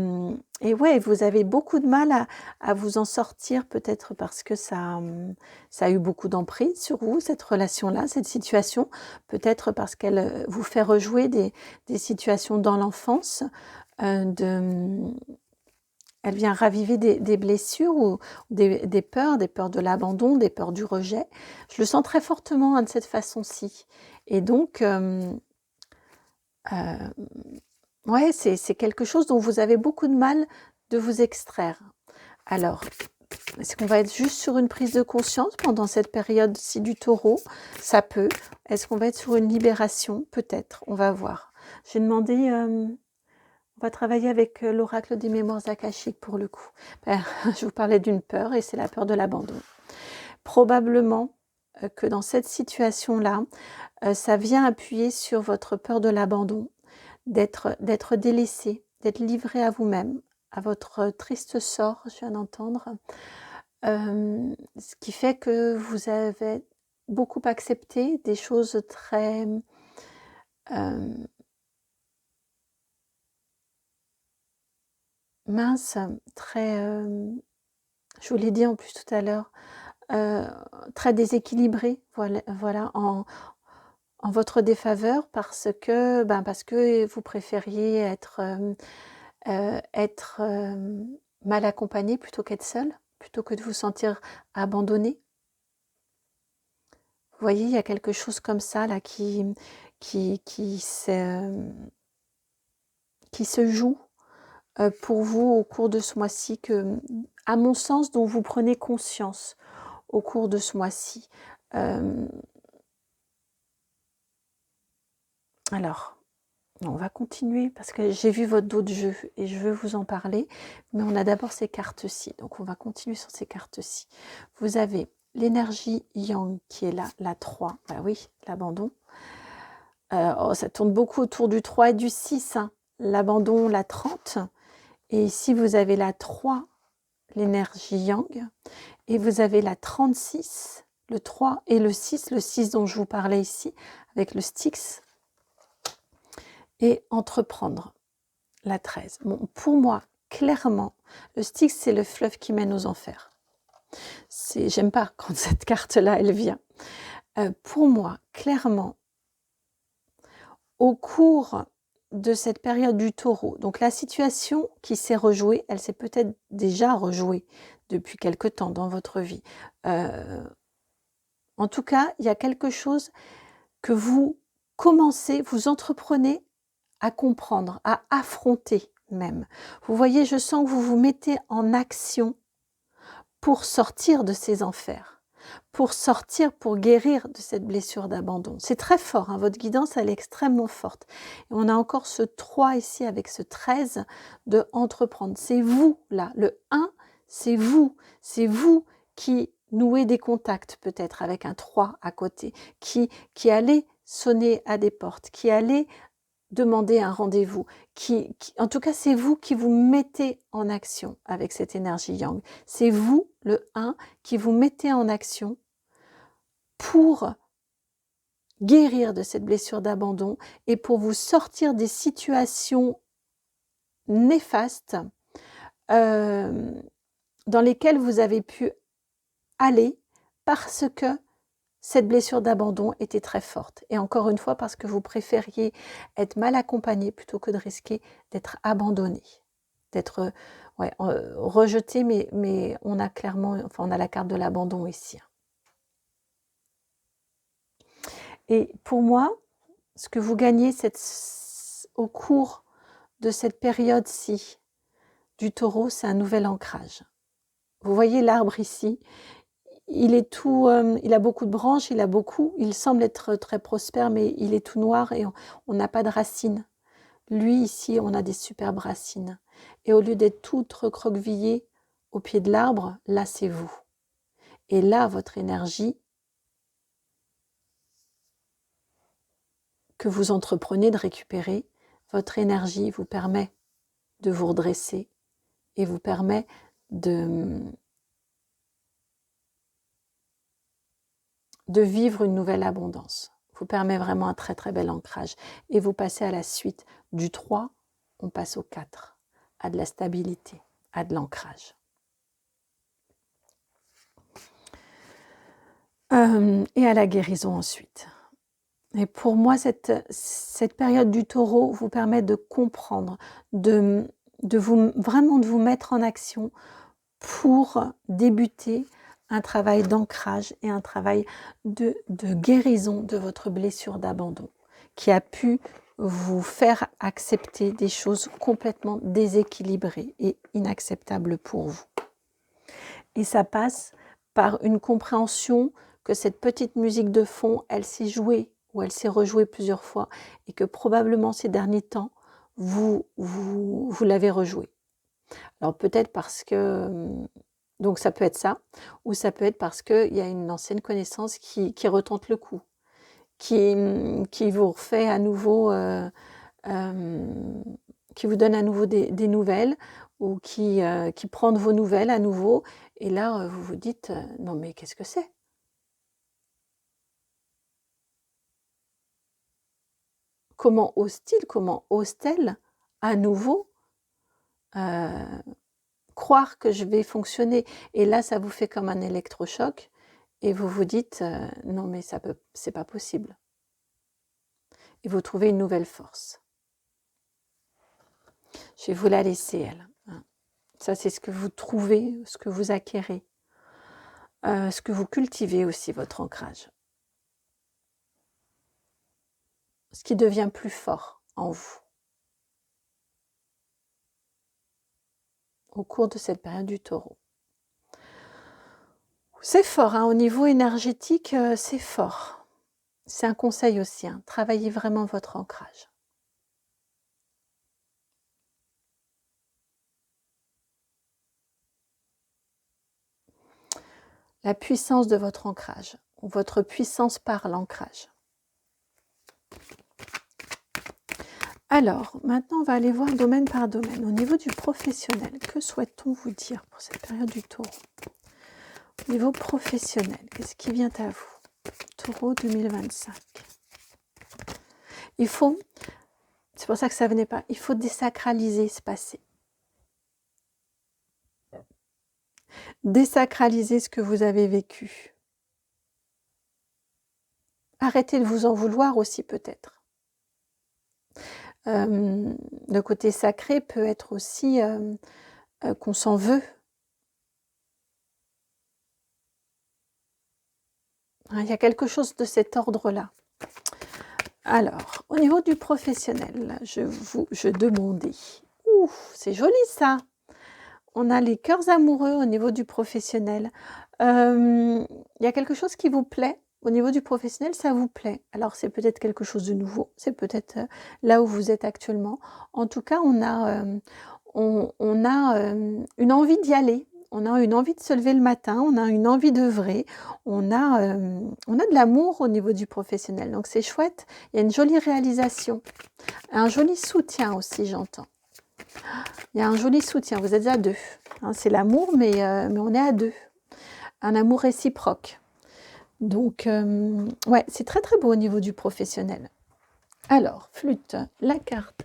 ouais, vous avez beaucoup de mal à vous en sortir, peut-être parce que ça a eu beaucoup d'emprise sur vous, cette relation-là, cette situation, peut-être parce qu'elle vous fait rejouer des situations dans l'enfance, elle vient raviver des blessures ou des peurs de l'abandon, des peurs du rejet. Je le sens très fortement, hein, de cette façon-ci. Et donc, ouais, c'est quelque chose dont vous avez beaucoup de mal de vous extraire. Alors, est-ce qu'on va être juste sur une prise de conscience pendant cette période-ci du taureau? Ça peut. Est-ce qu'on va être sur une libération? Peut-être, on va voir. J'ai demandé... on va travailler avec l'oracle des mémoires akashiques pour le coup. Je vous parlais d'une peur et c'est la peur de l'abandon. Probablement que dans cette situation-là, ça vient appuyer sur votre peur de l'abandon, d'être délaissé, d'être livré à vous-même, à votre triste sort, je viens d'entendre. Ce qui fait que vous avez beaucoup accepté des choses très... mince, très, je vous l'ai dit en plus tout à l'heure, très déséquilibré, voilà en votre défaveur parce que vous préfériez être mal accompagné plutôt qu'être seul, plutôt que de vous sentir abandonné. voyez, il y a quelque chose comme ça là qui se joue pour vous au cours de ce mois-ci, que, à mon sens, dont vous prenez conscience au cours de ce mois-ci. Alors, on va continuer parce que j'ai vu votre dos de jeu et je veux vous en parler, mais on a d'abord ces cartes-ci, donc on va continuer sur ces cartes-ci. Vous avez l'énergie yang qui est là, la 3, bah oui, l'abandon. Ça tourne beaucoup autour du 3 et du 6, hein. L'abandon, la 30, et ici vous avez la 3, l'énergie yang, et vous avez la 36, le 3 et le 6 dont je vous parlais ici, avec le Styx, et entreprendre, la 13. Bon, pour moi, clairement, le Styx, c'est le fleuve qui mène aux enfers. J'aime pas quand cette carte-là, elle vient. Pour moi, clairement, au cours de cette période du taureau, donc la situation qui s'est rejouée, elle s'est peut-être déjà rejouée depuis quelque temps dans votre vie. En tout cas, il y a quelque chose que vous commencez, vous entreprenez à comprendre, à affronter même. Vous voyez, je sens que vous vous mettez en action pour sortir de ces enfers, pour sortir, pour guérir de cette blessure d'abandon. C'est très fort, hein, votre guidance, elle est extrêmement forte. Et on a encore ce 3 ici avec ce 13 de entreprendre. C'est vous, là, le 1, c'est vous qui nouez des contacts peut-être avec un 3 à côté, qui allez sonner à des portes, qui allez demander un rendez-vous. En tout cas, c'est vous qui vous mettez en action avec cette énergie yang. C'est vous, le 1, qui vous mettez en action pour guérir de cette blessure d'abandon et pour vous sortir des situations néfastes dans lesquelles vous avez pu aller parce que cette blessure d'abandon était très forte. Et encore une fois, parce que vous préfériez être mal accompagné plutôt que de risquer d'être abandonné, d'être rejeté, mais on a clairement, enfin on a la carte de l'abandon ici. Et pour moi, ce que vous gagnez au cours de cette période-ci du taureau, c'est un nouvel ancrage. Vous voyez l'arbre ici, il est tout, il a beaucoup de branches, il semble être très prospère, mais il est tout noir et on n'a pas de racines. Lui, ici, on a des superbes racines. Et au lieu d'être tout recroquevillé au pied de l'arbre, là, c'est vous. Et là, votre énergie que vous entreprenez de récupérer, votre énergie vous permet de vous redresser et vous permet de vivre une nouvelle abondance. Vous permet vraiment un très très bel ancrage. Et vous passez à la suite du 3, on passe au 4, à de la stabilité, à de l'ancrage. Et à la guérison ensuite. Et pour moi, cette période du taureau vous permet de comprendre, vraiment de vous mettre en action pour débuter un travail d'ancrage et un travail de guérison de votre blessure d'abandon qui a pu vous faire accepter des choses complètement déséquilibrées et inacceptables pour vous. Et ça passe par une compréhension que cette petite musique de fond, elle s'est jouée ou elle s'est rejouée plusieurs fois et que probablement ces derniers temps, vous l'avez rejouée. Alors peut-être parce que, donc ça peut être ça, ou ça peut être parce qu'il y a une ancienne connaissance qui retente le coup, qui vous refait à nouveau, qui vous donne à nouveau des nouvelles, ou qui prend de vos nouvelles à nouveau, et là vous vous dites non mais qu'est-ce que c'est ? Comment ose-t-il, comment ose-t-elle à nouveau croire que je vais fonctionner ? Et là ça vous fait comme un électrochoc et vous vous dites non mais c'est pas possible. Et vous trouvez une nouvelle force. Je vais vous la laisser, elle. Ça, c'est ce que vous trouvez, ce que vous acquérez, ce que vous cultivez aussi, votre ancrage. ce qui devient plus fort en vous au cours de cette période du Taureau. C'est fort, hein, au niveau énergétique, c'est fort. C'est un conseil aussi, hein, travaillez vraiment votre ancrage. La puissance de votre ancrage, ou votre puissance par l'ancrage. Alors, maintenant, on va aller voir domaine par domaine. Au niveau du professionnel, que souhaite-t-on vous dire pour cette période du Taureau? Au niveau professionnel, qu'est-ce qui vient à vous? Taureau 2025. Il faut, c'est pour ça que ça venait pas, il faut désacraliser ce passé. Désacraliser ce que vous avez vécu. Arrêtez de vous en vouloir aussi peut-être. Le côté sacré peut être aussi qu'on s'en veut. Il y a quelque chose de cet ordre-là. Alors, au niveau du professionnel, je demandais. Ouh, c'est joli ça. On a les cœurs amoureux au niveau du professionnel. Il y a quelque chose qui vous plaît. Au niveau du professionnel, ça vous plaît. Alors, c'est peut-être quelque chose de nouveau. C'est peut-être là où vous êtes actuellement. En tout cas, on a une envie d'y aller. On a une envie de se lever le matin. On a une envie d'œuvrer. On a de l'amour au niveau du professionnel. Donc, c'est chouette. Il y a une jolie réalisation. Un joli soutien aussi, j'entends. Il y a un joli soutien, vous êtes à deux. Hein, c'est l'amour, mais on est à deux. Un amour réciproque. Donc, ouais, c'est très très beau au niveau du professionnel. Alors, flûte, la carte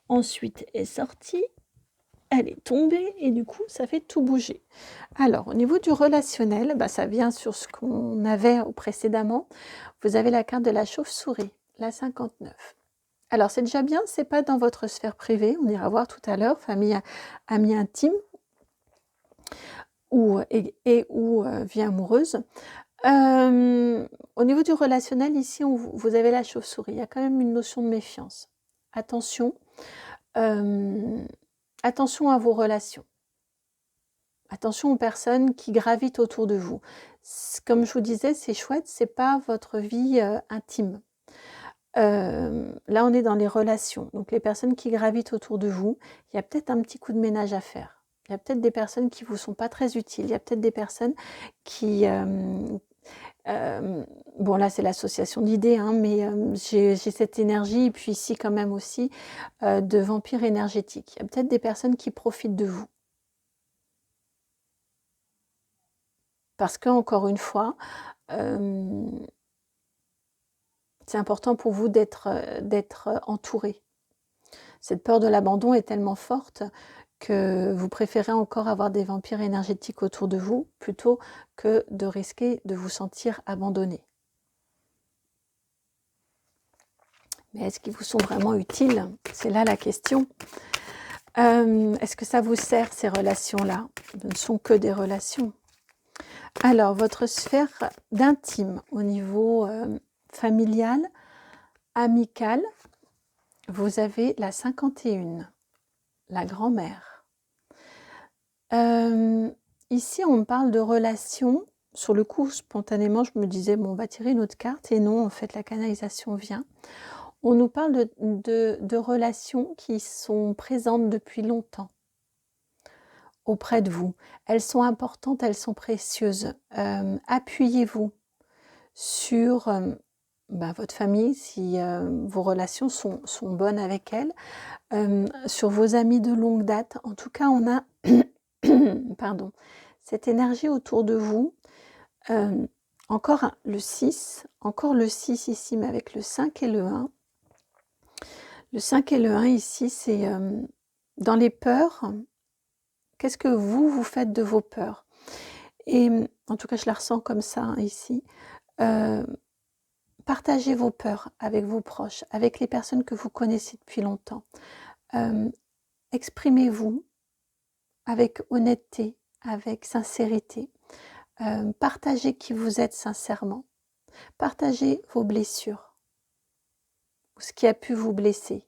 ensuite est sortie. Elle est tombée et du coup, ça fait tout bouger. Alors, au niveau du relationnel, bah, ça vient sur ce qu'on avait précédemment. Vous avez la carte de la chauve-souris, la 59. Alors, c'est déjà bien, c'est pas dans votre sphère privée, on ira voir tout à l'heure, famille, amis intimes ou vie amoureuse. Au niveau du relationnel, ici, vous avez la chauve-souris, il y a quand même une notion de méfiance. Attention, attention à vos relations. Attention aux personnes qui gravitent autour de vous. Comme je vous disais, c'est chouette, c'est pas votre vie intime. Là, on est dans les relations. Donc, les personnes qui gravitent autour de vous, il y a peut-être un petit coup de ménage à faire. Il y a peut-être des personnes qui ne vous sont pas très utiles. Il y a peut-être des personnes qui... bon, là, c'est l'association d'idées, hein, mais j'ai cette énergie. Et puis ici, quand même aussi, de vampire énergétique. Il y a peut-être des personnes qui profitent de vous. Parce que, encore une fois... c'est important pour vous d'être entouré. Cette peur de l'abandon est tellement forte que vous préférez encore avoir des vampires énergétiques autour de vous plutôt que de risquer de vous sentir abandonné. Mais est-ce qu'ils vous sont vraiment utiles? C'est là la question. Est-ce que ça vous sert, ces relations-là? Ce ne sont que des relations. Alors, votre sphère d'intime au niveau familial, amical, vous avez la 51, la grand-mère. Ici, on me parle de relations. Sur le coup, spontanément, je me disais, bon, on va tirer une autre carte. Et non, en fait, la canalisation vient. On nous parle de relations qui sont présentes depuis longtemps auprès de vous. Elles sont importantes, elles sont précieuses. Appuyez-vous sur votre famille, si vos relations sont bonnes avec elle, sur vos amis de longue date. En tout cas, on a pardon, cette énergie autour de vous. Encore le 6 ici, mais avec le 5 et le 1. Le 5 et le 1 ici, c'est dans les peurs. Qu'est-ce que vous faites de vos peurs? Et en tout cas, je la ressens comme ça, hein, ici. Partagez vos peurs avec vos proches, avec les personnes que vous connaissez depuis longtemps. Exprimez-vous avec honnêteté, avec sincérité. Partagez qui vous êtes sincèrement. Partagez vos blessures. ou ce qui a pu vous blesser.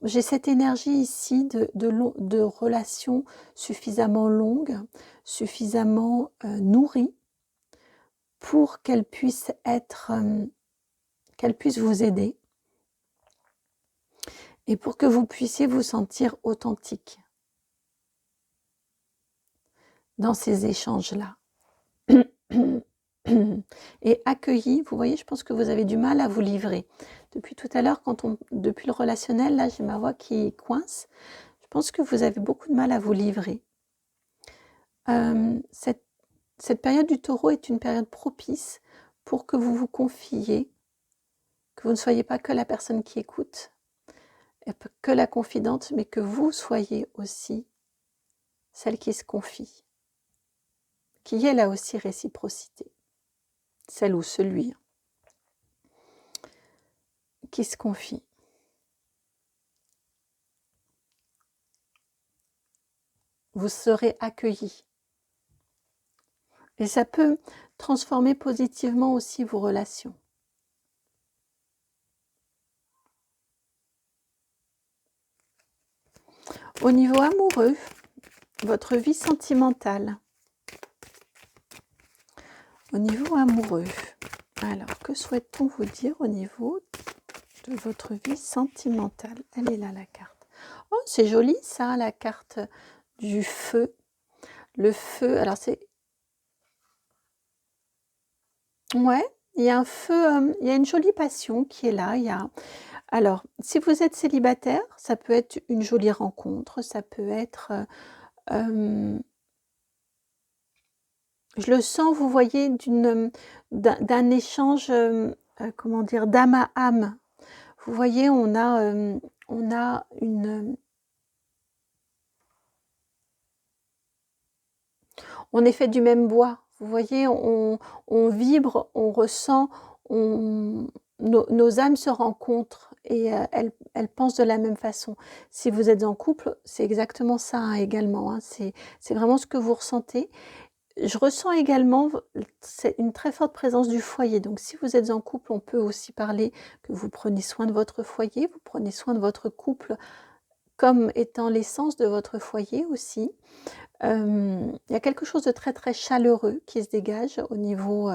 J'ai cette énergie ici de relations suffisamment longues, suffisamment nourries pour qu'elles puissent vous aider et pour que vous puissiez vous sentir authentique dans ces échanges-là. Et accueilli, vous voyez, je pense que vous avez du mal à vous livrer. Depuis tout à l'heure, depuis le relationnel, là j'ai ma voix qui coince. Je pense que vous avez beaucoup de mal à vous livrer. Cette période du Taureau est une période propice pour que vous vous confiez, que vous ne soyez pas que la personne qui écoute, que la confidente, mais que vous soyez aussi celle qui se confie, qu'il y ait là aussi réciprocité, celle ou celui qui se confie. Vous serez accueillis. Et ça peut transformer positivement aussi vos relations. Au niveau amoureux, votre vie sentimentale. Au niveau amoureux, alors que souhaite-t-on vous dire au niveau de votre vie sentimentale? Elle est là la carte. Oh, c'est joli ça, la carte du feu. Le feu, alors c'est... Ouais, il y a un feu, il y a une jolie passion qui est là. Alors, si vous êtes célibataire, ça peut être une jolie rencontre, ça peut être... je le sens, vous voyez, d'un échange, comment dire, d'âme à âme. Vous voyez, on a une... On est fait du même bois. Vous voyez, on vibre, on ressent, nos âmes se rencontrent et elles pensent de la même façon. Si vous êtes en couple, c'est exactement ça hein, également. Hein. C'est vraiment ce que vous ressentez. Je ressens également une très forte présence du foyer. Donc, si vous êtes en couple, on peut aussi parler que vous prenez soin de votre foyer, vous prenez soin de votre couple comme étant l'essence de votre foyer aussi. Il y a quelque chose de très très chaleureux qui se dégage au niveau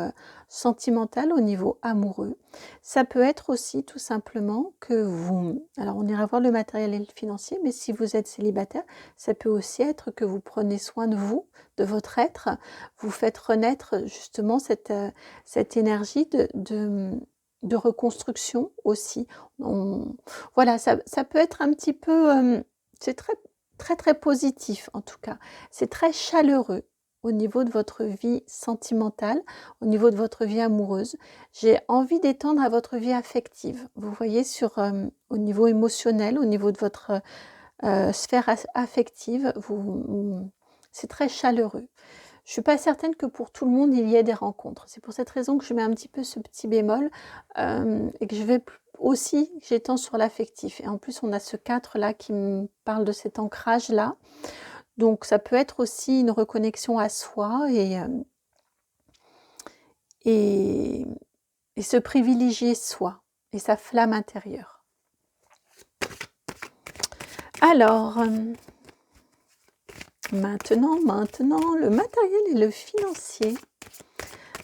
sentimental, au niveau amoureux. Ça peut être aussi tout simplement que vous... Alors on ira voir le matériel et le financier, mais si vous êtes célibataire, ça peut aussi être que vous prenez soin de vous, de votre être, vous faites renaître justement cette énergie de reconstruction aussi. Voilà, ça peut être un petit peu... c'est très très très positif en tout cas. C'est très chaleureux au niveau de votre vie sentimentale, au niveau de votre vie amoureuse. J'ai envie d'étendre à votre vie affective. Vous voyez, au niveau émotionnel, au niveau de votre sphère affective, c'est très chaleureux. Je ne suis pas certaine que pour tout le monde, il y ait des rencontres. C'est pour cette raison que je mets un petit peu ce petit bémol et que je vais aussi, j'étends sur l'affectif. Et en plus, on a ce 4 là qui me parle de cet ancrage là. Donc, ça peut être aussi une reconnexion à soi et se privilégier soi et sa flamme intérieure. Alors, maintenant, le matériel et le financier.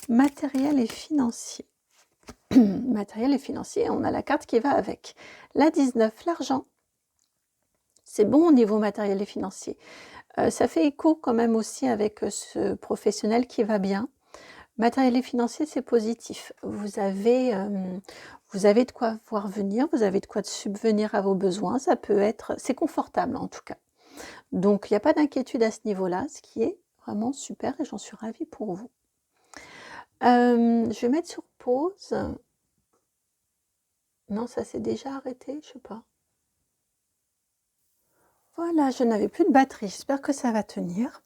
Matériel et financier. Matériel et financier, on a la carte qui va avec. La 19, l'argent. C'est bon au niveau matériel et financier. Ça fait écho quand même aussi avec ce professionnel qui va bien. Matériel et financier, c'est positif. Vous avez de quoi voir venir, vous avez de quoi subvenir à vos besoins. Ça peut être, c'est confortable en tout cas. Donc, il n'y a pas d'inquiétude à ce niveau-là, ce qui est vraiment super et j'en suis ravie pour vous. Je vais mettre sur pause. Non, ça s'est déjà arrêté, je sais pas. Voilà, je n'avais plus de batterie, j'espère que ça va tenir.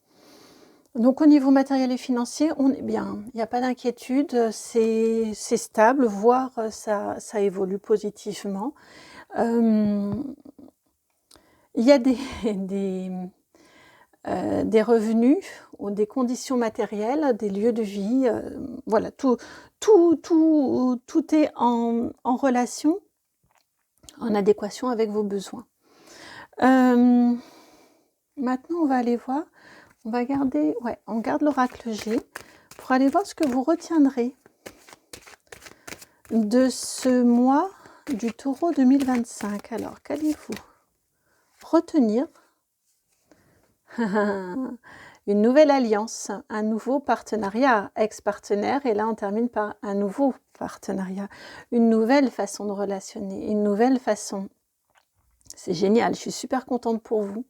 Donc au niveau matériel et financier, on est bien, il n'y a pas d'inquiétude, c'est stable, voire ça évolue positivement. Il y a des revenus ou des conditions matérielles, des lieux de vie. Voilà, tout est en relation, en adéquation avec vos besoins. Maintenant, on va aller voir. On va garder, on garde l'oracle G pour aller voir ce que vous retiendrez de ce mois du Taureau 2025. Alors, qu'allez-vous retenir? Une nouvelle alliance, un nouveau partenariat, ex-partenaire, et là on termine par un nouveau partenariat, une nouvelle façon de relationner, une nouvelle façon. C'est génial, je suis super contente pour vous.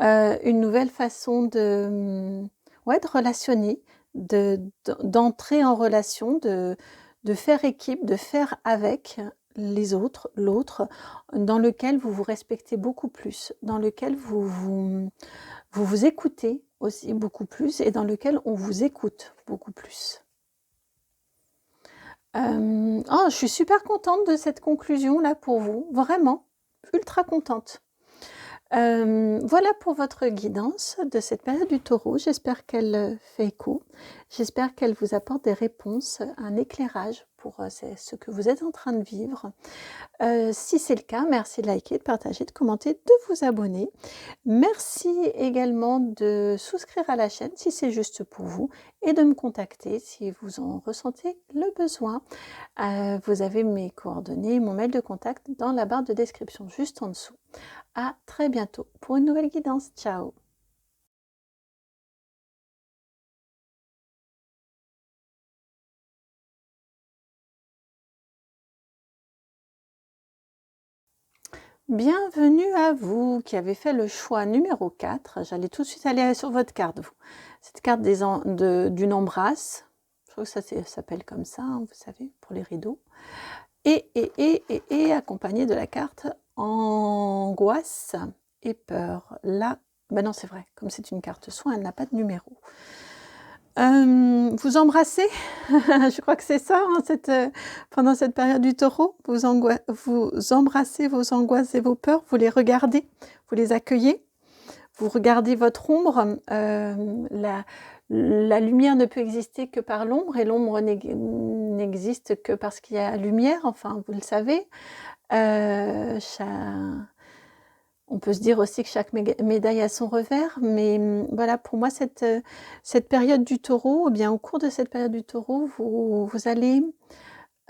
Une nouvelle façon de relationner, d'entrer en relation, de faire équipe, de faire avec les autres, l'autre, dans lequel vous vous respectez beaucoup plus, dans lequel vous écoutez aussi beaucoup plus et dans lequel on vous écoute beaucoup plus. Je suis super contente de cette conclusion-là pour vous, vraiment, ultra contente. Voilà pour votre guidance de cette période du Taureau. J'espère qu'elle fait écho. J'espère qu'elle vous apporte des réponses, un éclairage pour ce que vous êtes en train de vivre. Si c'est le cas, merci de liker, de partager, de commenter, de vous abonner. Merci également de souscrire à la chaîne si c'est juste pour vous et de me contacter si vous en ressentez le besoin. Vous avez mes coordonnées, mon mail de contact dans la barre de description juste en dessous. À très bientôt pour une nouvelle guidance. Ciao! Bienvenue à vous qui avez fait le choix numéro 4. J'allais tout de suite aller sur votre carte, vous. Cette carte d'une embrasse. Je trouve que ça s'appelle comme ça, hein, vous savez, pour les rideaux. Et accompagné de la carte angoisse et peur. Là, ben non, c'est vrai, comme c'est une carte soin, elle n'a pas de numéro. Vous embrassez, je crois que c'est ça, hein, pendant cette période du Taureau, vous embrassez vos angoisses et vos peurs, vous les regardez, vous les accueillez, vous regardez votre ombre. La lumière ne peut exister que par l'ombre et l'ombre n'existe que parce qu'il y a lumière, enfin vous le savez. On peut se dire aussi que chaque médaille a son revers, mais voilà, pour moi, cette période du Taureau, eh bien, au cours de cette période du Taureau, vous allez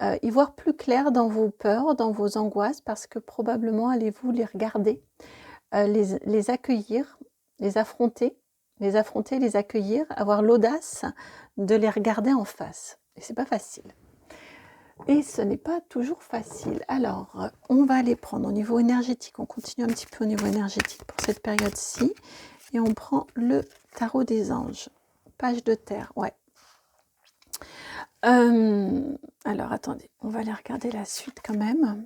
y voir plus clair dans vos peurs, dans vos angoisses, parce que probablement allez-vous les regarder, les accueillir, les affronter, les accueillir, avoir l'audace de les regarder en face. Et c'est pas facile. Et ce n'est pas toujours facile. Alors, on va les prendre au niveau énergétique. On continue un petit peu au niveau énergétique pour cette période-ci. Et on prend le tarot des anges. Page de terre, ouais. Alors, attendez. On va aller regarder la suite quand même.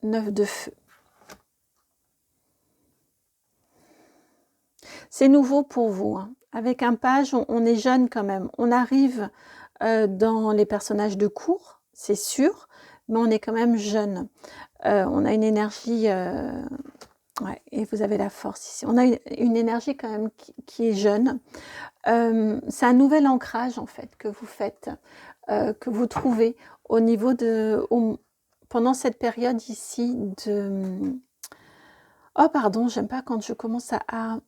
9 de feu. C'est nouveau pour vous. Hein. Avec un page, on est jeune quand même. On arrive dans les personnages de cours, c'est sûr, mais on est quand même jeune. On a une énergie, et vous avez la force ici. On a une énergie quand même qui est jeune. C'est un nouvel ancrage en fait que vous faites, que vous trouvez au niveau pendant cette période ici de... Oh pardon, j'aime pas quand je commence à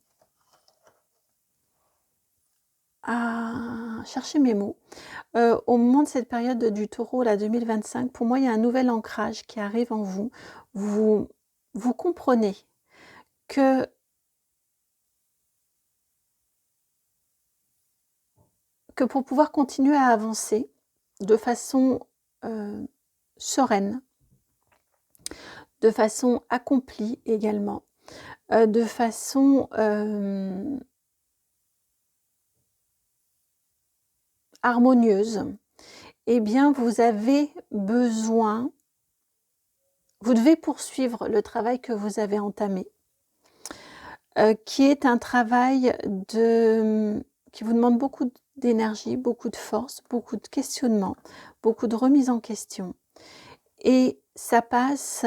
chercher mes mots. Au moment de cette période du Taureau, la 2025, pour moi, il y a un nouvel ancrage qui arrive en vous. Vous comprenez que pour pouvoir continuer à avancer de façon sereine, de façon accomplie également, de façon harmonieuse, eh bien, vous avez besoin, vous devez poursuivre le travail que vous avez entamé, qui est un travail qui vous demande beaucoup d'énergie, beaucoup de force, beaucoup de questionnement, beaucoup de remise en question. Et ça passe...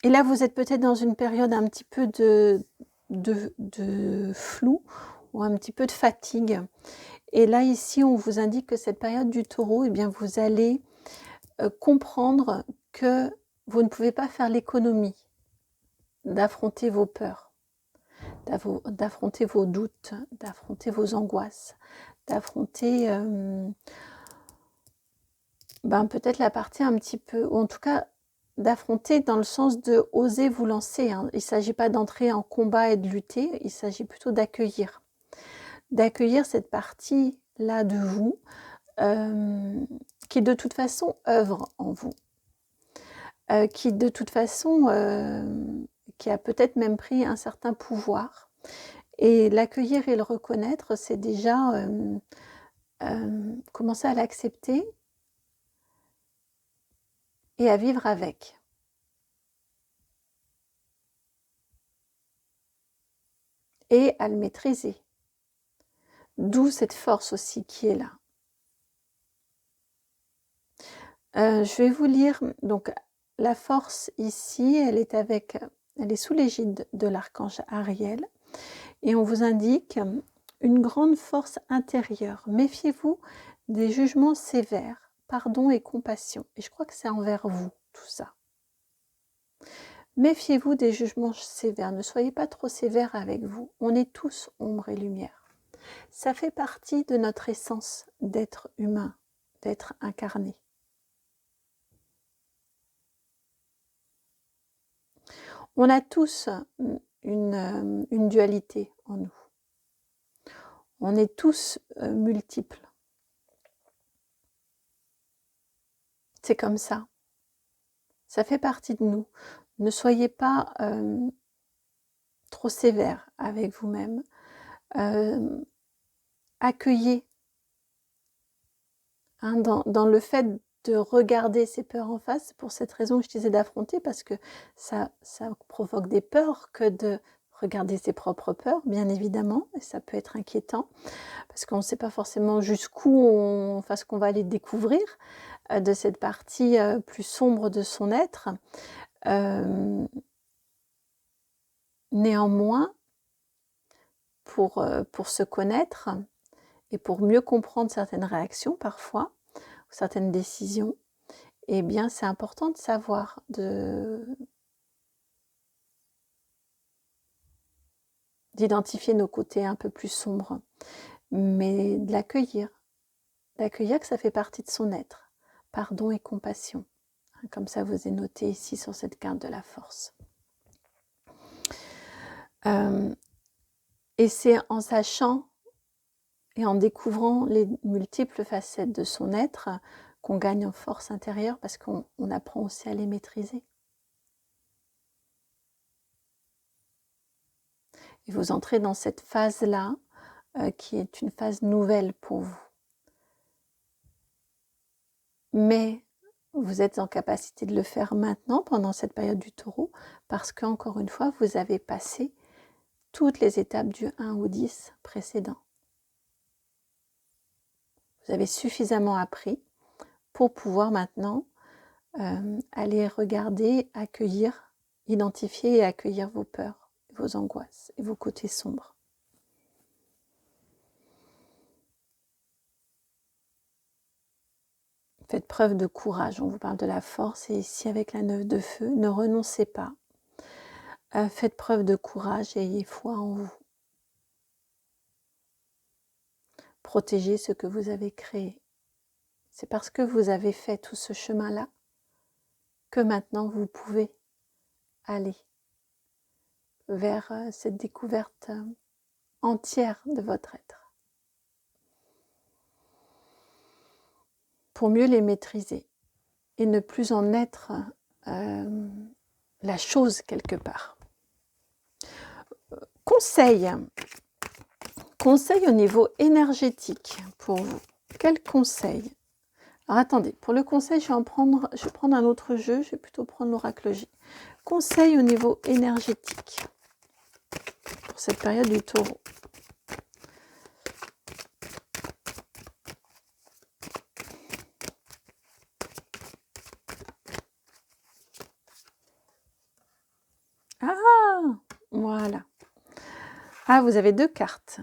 Et là, vous êtes peut-être dans une période un petit peu de flou ou un petit peu de fatigue. Et là, ici, on vous indique que cette période du taureau, eh bien, vous allez comprendre que vous ne pouvez pas faire l'économie d'affronter vos peurs, d'affronter vos doutes, d'affronter vos angoisses, d'affronter peut-être la partie un petit peu, ou en tout cas d'affronter dans le sens de oser vous lancer. Hein. Il ne s'agit pas d'entrer en combat et de lutter, il s'agit plutôt d'accueillir cette partie-là de vous qui de toute façon œuvre en vous, qui de toute façon qui a peut-être même pris un certain pouvoir. Et l'accueillir et le reconnaître, c'est déjà commencer à l'accepter et à vivre avec. Et à le maîtriser. D'où cette force aussi qui est là. Je vais vous lire, donc la force ici, elle est sous l'égide de l'archange Ariel. Et on vous indique une grande force intérieure. Méfiez-vous des jugements sévères, pardon et compassion. Et je crois que c'est envers vous, tout ça. Méfiez-vous des jugements sévères. Ne soyez pas trop sévères avec vous. On est tous ombre et lumière. Ça fait partie de notre essence d'être humain, d'être incarné. On a tous une dualité en nous. On est tous multiples. C'est comme ça. Ça fait partie de nous. Ne soyez pas trop sévère avec vous-même. Accueillez dans le fait de regarder ces peurs en face. C'est pour cette raison que je disais d'affronter, parce que ça provoque des peurs que de regarder ses propres peurs, bien évidemment, et ça peut être inquiétant, parce qu'on ne sait pas forcément jusqu'où qu'on va aller découvrir de cette partie plus sombre de son être. Néanmoins, pour se connaître et pour mieux comprendre certaines réactions parfois, ou certaines décisions, eh bien c'est important de savoir, d'identifier nos côtés un peu plus sombres, mais de l'accueillir que ça fait partie de son être. Pardon et compassion. Comme ça vous est noté ici sur cette carte de la force. Et c'est en sachant et en découvrant les multiples facettes de son être qu'on gagne en force intérieure, parce qu'on apprend aussi à les maîtriser. Et vous entrez dans cette phase-là, qui est une phase nouvelle pour vous. Mais vous êtes en capacité de le faire maintenant, pendant cette période du taureau, parce qu'encore une fois, vous avez passé toutes les étapes du 1 au 10 précédent. Vous avez suffisamment appris pour pouvoir maintenant aller regarder, accueillir, identifier et accueillir vos peurs, vos angoisses et vos côtés sombres. Faites preuve de courage, on vous parle de la force, et ici avec la 9 de feu, ne renoncez pas. Faites preuve de courage et ayez foi en vous. Protégez ce que vous avez créé. C'est parce que vous avez fait tout ce chemin-là que maintenant vous pouvez aller vers cette découverte entière de votre être. Pour mieux les maîtriser et ne plus en être la chose quelque part. Conseil au niveau énergétique pour vous. Quel conseil? Alors attendez, pour le conseil, je vais prendre un autre jeu, je vais plutôt prendre l'oracle J. Conseil au niveau énergétique pour cette période du taureau. Ah, voilà. Ah, vous avez 2 cartes.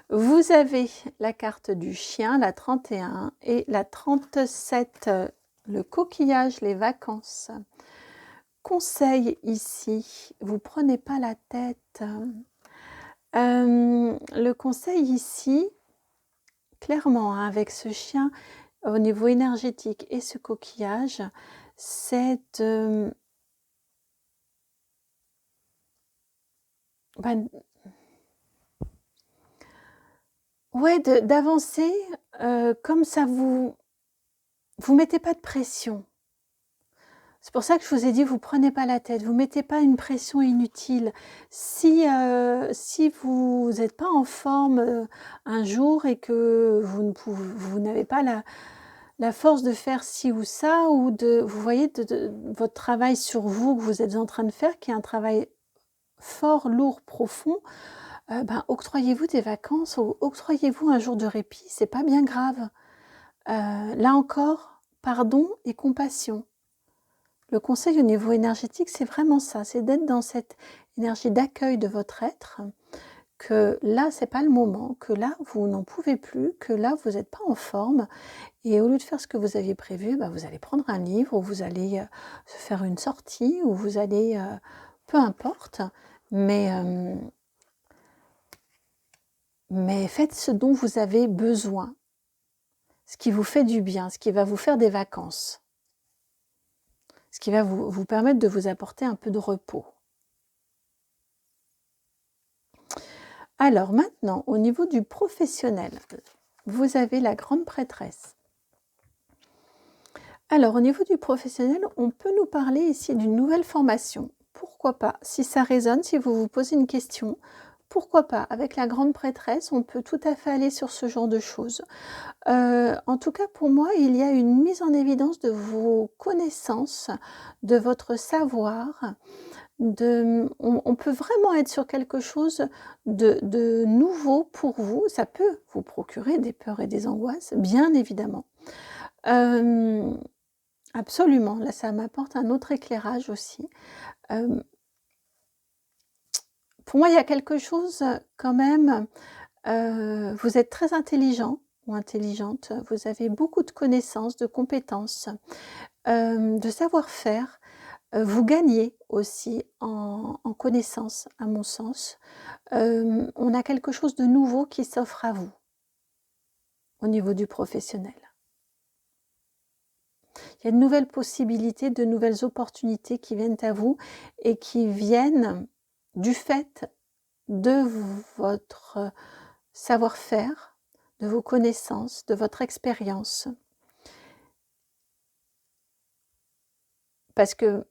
Vous avez la carte du chien, la 31, et la 37, le coquillage, les vacances. Conseil ici, vous prenez pas la tête. Le conseil ici, clairement, hein, avec ce chien, au niveau énergétique et ce coquillage, c'est de... Ben, ouais, d'avancer comme ça, vous mettez pas de pression. C'est pour ça que je vous ai dit, vous prenez pas la tête, vous mettez pas une pression inutile. Si vous n'êtes pas en forme un jour et que vous n'avez pas la force de faire ci ou ça, ou vous voyez de votre travail sur vous que vous êtes en train de faire, qui est un travail fort, lourd, profond, ben, octroyez-vous des vacances, ou octroyez-vous un jour de répit, c'est pas bien grave. Là encore, pardon et compassion. Le conseil au niveau énergétique, c'est vraiment ça, c'est d'être dans cette énergie d'accueil de votre être, que là, c'est pas le moment, que là, vous n'en pouvez plus, que là, vous n'êtes pas en forme, et au lieu de faire ce que vous aviez prévu, bah, vous allez prendre un livre, ou vous allez faire une sortie, ou vous allez, peu importe, mais faites ce dont vous avez besoin, ce qui vous fait du bien, ce qui va vous faire des vacances. Ce qui va vous permettre de vous apporter un peu de repos. Alors maintenant, au niveau du professionnel, vous avez la grande prêtresse. Alors au niveau du professionnel, on peut nous parler ici d'une nouvelle formation. Pourquoi pas? Si ça résonne, si vous vous posez une question, pourquoi pas? Avec la grande prêtresse, on peut tout à fait aller sur ce genre de choses. En tout cas, pour moi, il y a une mise en évidence de vos connaissances, de votre savoir. On peut vraiment être sur quelque chose de nouveau pour vous. Ça peut vous procurer des peurs et des angoisses, bien évidemment. Absolument, là, ça m'apporte un autre éclairage aussi. Pour moi, il y a quelque chose quand même, vous êtes très intelligent ou intelligente, vous avez beaucoup de connaissances, de compétences, de savoir-faire. Vous gagnez aussi en connaissances, à mon sens. On a quelque chose de nouveau qui s'offre à vous, au niveau du professionnel. Il y a de nouvelles possibilités, de nouvelles opportunités qui viennent à vous et qui viennent du fait de votre savoir-faire, de vos connaissances, de votre expérience. Parce que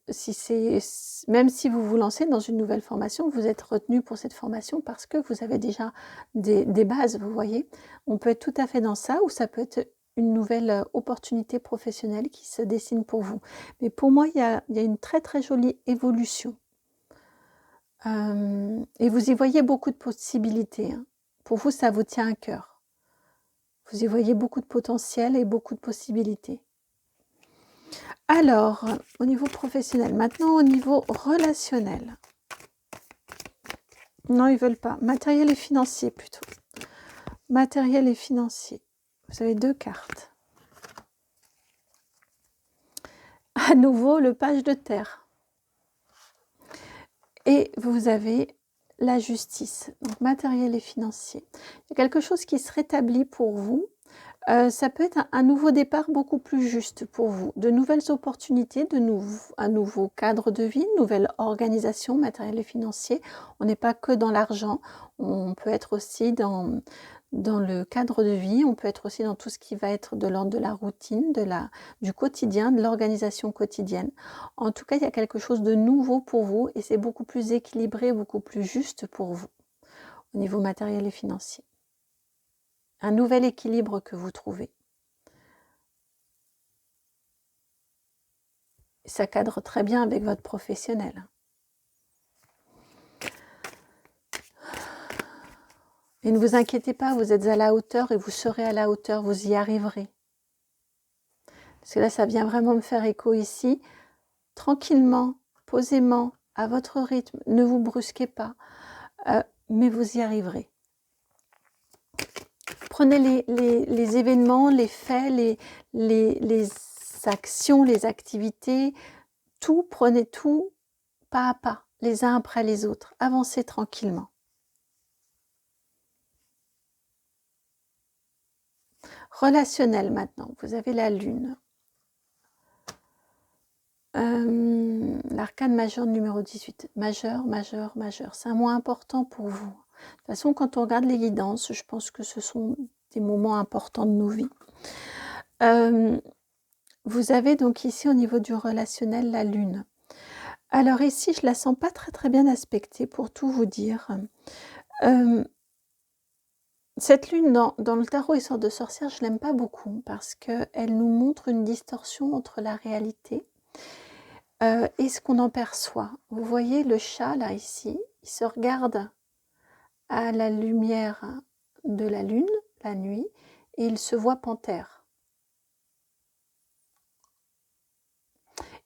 même si vous vous lancez dans une nouvelle formation, vous êtes retenu pour cette formation parce que vous avez déjà des bases, vous voyez. On peut être tout à fait dans ça, ou ça peut être une nouvelle opportunité professionnelle qui se dessine pour vous. Mais pour moi, il y a une très très jolie évolution. Et vous y voyez beaucoup de possibilités, hein. Pour vous, ça vous tient à cœur. Vous y voyez beaucoup de potentiel et beaucoup de possibilités. Alors, au niveau professionnel, maintenant au niveau relationnel. Non, ils ne veulent pas. Matériel et financier plutôt. Matériel et financier. Vous avez 2 cartes. À nouveau, le page de terre. Et vous avez la justice. Donc, matériel et financier. Il y a quelque chose qui se rétablit pour vous. Ça peut être un nouveau départ beaucoup plus juste pour vous. De nouvelles opportunités, un nouveau cadre de vie, une nouvelle organisation matérielle et financière. On n'est pas que dans l'argent, on peut être aussi dans le cadre de vie, on peut être aussi dans tout ce qui va être de l'ordre de la routine, du quotidien, de l'organisation quotidienne. En tout cas, il y a quelque chose de nouveau pour vous et c'est beaucoup plus équilibré, beaucoup plus juste pour vous au niveau matériel et financier. Un nouvel équilibre que vous trouvez. Ça cadre très bien avec votre professionnel. Et ne vous inquiétez pas, vous êtes à la hauteur et vous serez à la hauteur, vous y arriverez. Parce que là, ça vient vraiment me faire écho ici. Tranquillement, posément, à votre rythme, ne vous brusquez pas, mais vous y arriverez. Prenez les événements, les faits, les actions, les activités, tout, prenez tout pas à pas, les uns après les autres. Avancez tranquillement. Relationnel maintenant, vous avez la lune. L'arcane majeur numéro 18. Majeur, majeur, majeur. C'est un mois important pour vous. De toute façon, quand on regarde les guidances, je pense que ce sont des moments importants de nos vies. Vous avez donc ici au niveau du relationnel la lune. Alors ici, je la sens pas très bien aspectée pour tout vous dire. Cette lune dans le tarot et sorte de sorcière, je l'aime pas beaucoup parce qu'elle nous montre une distorsion entre la réalité et ce qu'on en perçoit. Vous voyez le chat là ici, il se regarde à la lumière de la lune, la nuit, et il se voit panthère.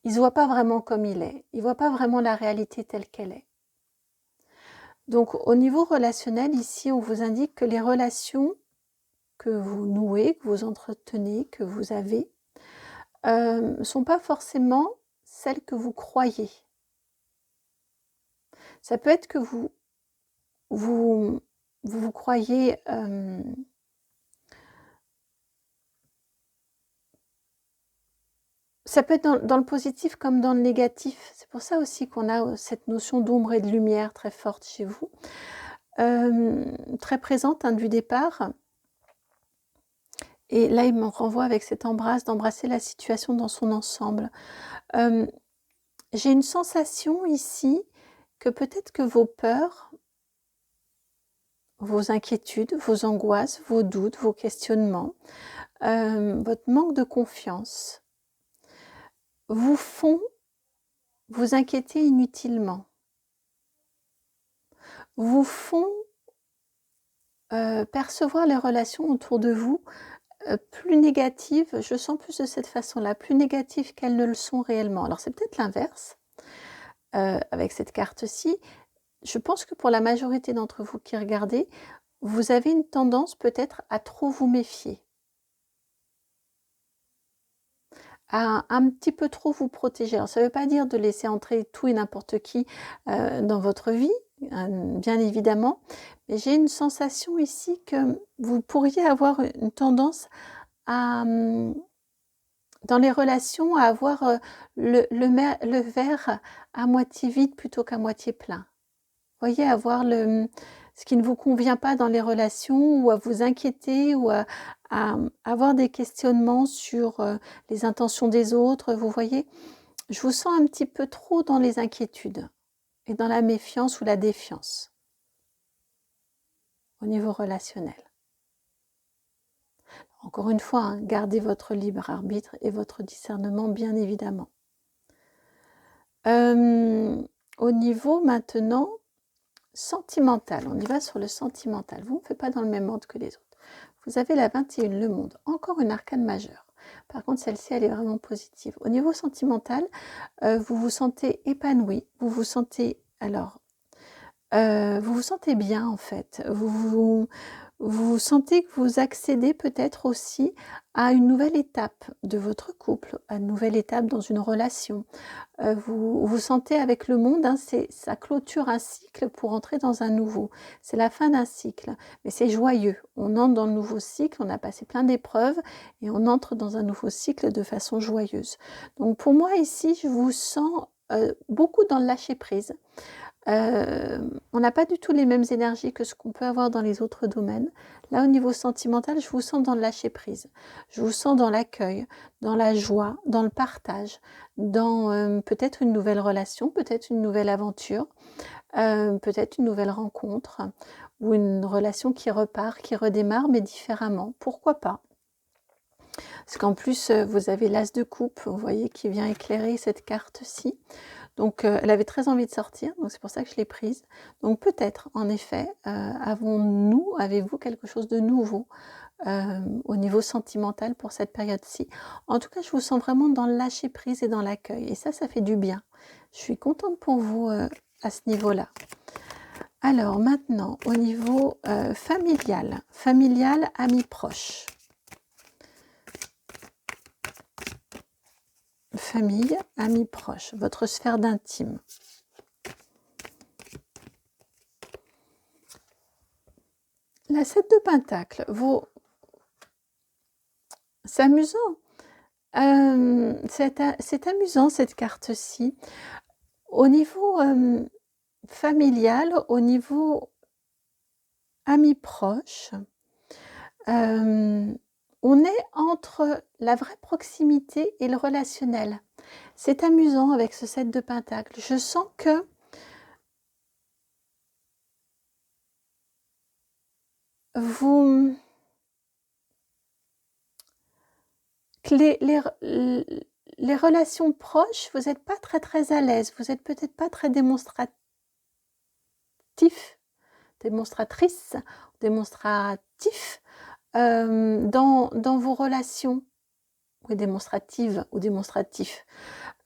Il ne se voit pas vraiment comme il est, il ne voit pas vraiment la réalité telle qu'elle est. Donc au niveau relationnel, ici on vous indique que les relations que vous nouez, que vous entretenez, que vous avez, ne sont pas forcément celles que vous croyez. Ça peut être que vous croyez ça peut être dans le positif comme dans le négatif. C'est pour ça aussi qu'on a cette notion d'ombre et de lumière très forte chez vous, très présente du départ. Et là, il me renvoie avec cette embrasse, d'embrasser la situation dans son ensemble. J'ai une sensation ici que peut-être que vos peurs, vos inquiétudes, vos angoisses, vos doutes, vos questionnements, votre manque de confiance vous font vous inquiéter inutilement, vous font percevoir les relations autour de vous plus négatives, je sens plus de cette façon-là, plus négatives qu'elles ne le sont réellement. Alors c'est peut-être l'inverse avec cette carte-ci. Je pense que pour la majorité d'entre vous qui regardez, vous avez une tendance peut-être à trop vous méfier, à un petit peu trop vous protéger. Alors ça ne veut pas dire de laisser entrer tout et n'importe qui dans votre vie, bien évidemment, mais j'ai une sensation ici que vous pourriez avoir une tendance à, dans les relations, à avoir le verre à moitié vide plutôt qu'à moitié plein. Vous voyez, avoir ce qui ne vous convient pas dans les relations, ou à vous inquiéter, ou à avoir des questionnements sur les intentions des autres. Vous voyez, je vous sens un petit peu trop dans les inquiétudes et dans la méfiance ou la défiance au niveau relationnel. Encore une fois, gardez votre libre arbitre et votre discernement, bien évidemment. Au niveau maintenant sentimental, on y va sur le sentimental. Vous ne faites pas dans le même ordre que les autres. Vous avez la 21, le monde, encore une arcane majeure. Par contre, celle-ci, elle est vraiment positive. Au niveau sentimental, vous vous sentez épanoui, vous vous sentez, vous vous sentez bien en fait. Vous sentez que vous accédez peut-être aussi à une nouvelle étape de votre couple, à une nouvelle étape dans une relation. Vous sentez avec le monde, ça clôture un cycle pour entrer dans un nouveau. C'est la fin d'un cycle, mais c'est joyeux. On entre dans le nouveau cycle, on a passé plein d'épreuves et on entre dans un nouveau cycle de façon joyeuse. Donc pour moi ici, je vous sens beaucoup dans le lâcher-prise. On n'a pas du tout les mêmes énergies que ce qu'on peut avoir dans les autres domaines. Là, au niveau sentimental, je vous sens dans le lâcher-prise. Je vous sens dans l'accueil, dans la joie, dans le partage, dans peut-être une nouvelle relation, peut-être une nouvelle aventure, peut-être une nouvelle rencontre, ou une relation qui repart, qui redémarre, mais différemment. Pourquoi pas ? Parce qu'en plus, vous avez l'as de coupe, vous voyez, qui vient éclairer cette carte-ci. Donc, elle avait très envie de sortir, donc c'est pour ça que je l'ai prise. Donc, peut-être, en effet, avez-vous quelque chose de nouveau au niveau sentimental pour cette période-ci. En tout cas, je vous sens vraiment dans le lâcher-prise et dans l'accueil. Et ça fait du bien. Je suis contente pour vous à ce niveau-là. Alors maintenant, au niveau familial, amis proches. Famille, amis proches, votre sphère d'intime. La 7 de Pentacle, c'est amusant. C'est amusant cette carte-ci. Au niveau familial, au niveau amis proches, on est entre la vraie proximité et le relationnel. C'est amusant avec ce 7 de Pentacle. Je sens que les relations proches, vous n'êtes pas très à l'aise, vous n'êtes peut-être pas très démonstratrice, démonstratif dans vos relations, ou démonstrative ou démonstratif,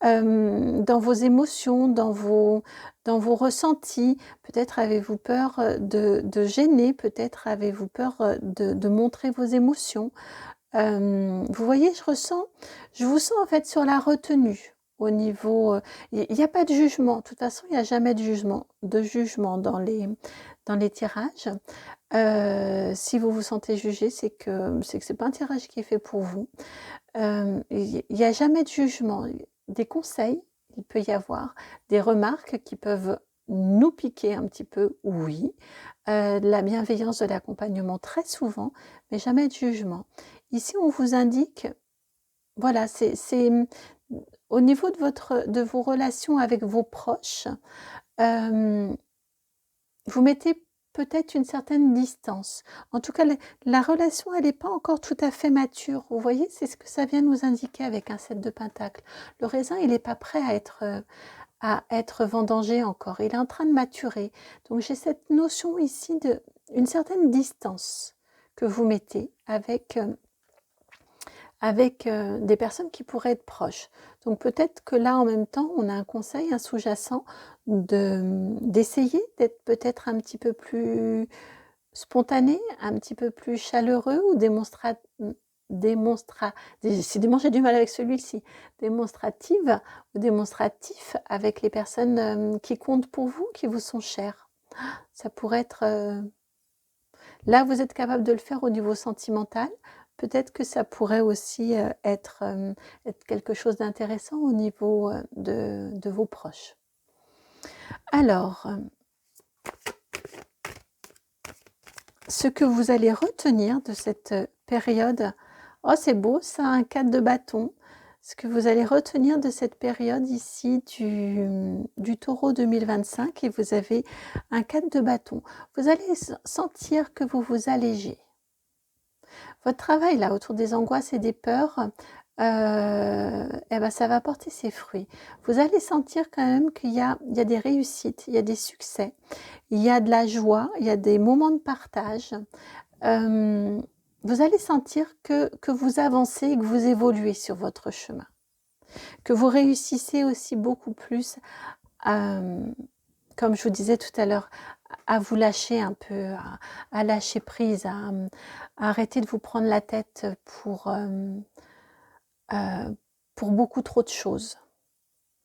dans vos émotions, dans vos ressentis. Peut-être avez-vous peur de gêner, peut-être avez-vous peur de montrer vos émotions. Vous voyez, je vous sens en fait sur la retenue. Au niveau, il n'y a pas de jugement. De toute façon, il n'y a jamais de jugement dans les tirages. Si vous vous sentez jugé, c'est que c'est pas un tirage qui est fait pour vous. Il n'y a jamais de jugement. Des conseils, il peut y avoir des remarques qui peuvent nous piquer un petit peu, oui. De la bienveillance, de l'accompagnement très souvent, mais jamais de jugement. Ici, on vous indique, voilà, c'est au niveau de vos relations avec vos proches, vous mettez peut-être une certaine distance. En tout cas, la relation, elle n'est pas encore tout à fait mature. Vous voyez, c'est ce que ça vient nous indiquer avec un 7 de Pentacle. Le raisin, il n'est pas prêt à être vendangé encore. Il est en train de maturer. Donc, j'ai cette notion ici d'une certaine distance que vous mettez avec des personnes qui pourraient être proches. Donc peut-être que là, en même temps, on a un conseil, un sous-jacent d'essayer d'être peut-être un petit peu plus spontané, un petit peu plus chaleureux ou décidément j'ai du mal avec celui-ci, démonstrative ou démonstratif avec les personnes qui comptent pour vous, qui vous sont chères. Ça pourrait être... Là, vous êtes capable de le faire au niveau sentimental. Peut-être que ça pourrait aussi être quelque chose d'intéressant au niveau de vos proches. Alors, ce que vous allez retenir de cette période, oh c'est beau ça, un 4 de bâton. Ce que vous allez retenir de cette période ici du Taureau 2025, et vous avez un 4 de bâton. Vous allez sentir que vous vous allégez. Votre travail là autour des angoisses et des peurs, ça va porter ses fruits. Vous allez sentir quand même qu'il y a des réussites, il y a des succès, il y a de la joie, il y a des moments de partage. Vous allez sentir que vous avancez et que vous évoluez sur votre chemin. Que vous réussissez aussi beaucoup plus, comme je vous disais tout à l'heure, à vous lâcher un peu, à lâcher prise, à arrêter de vous prendre la tête pour beaucoup trop de choses.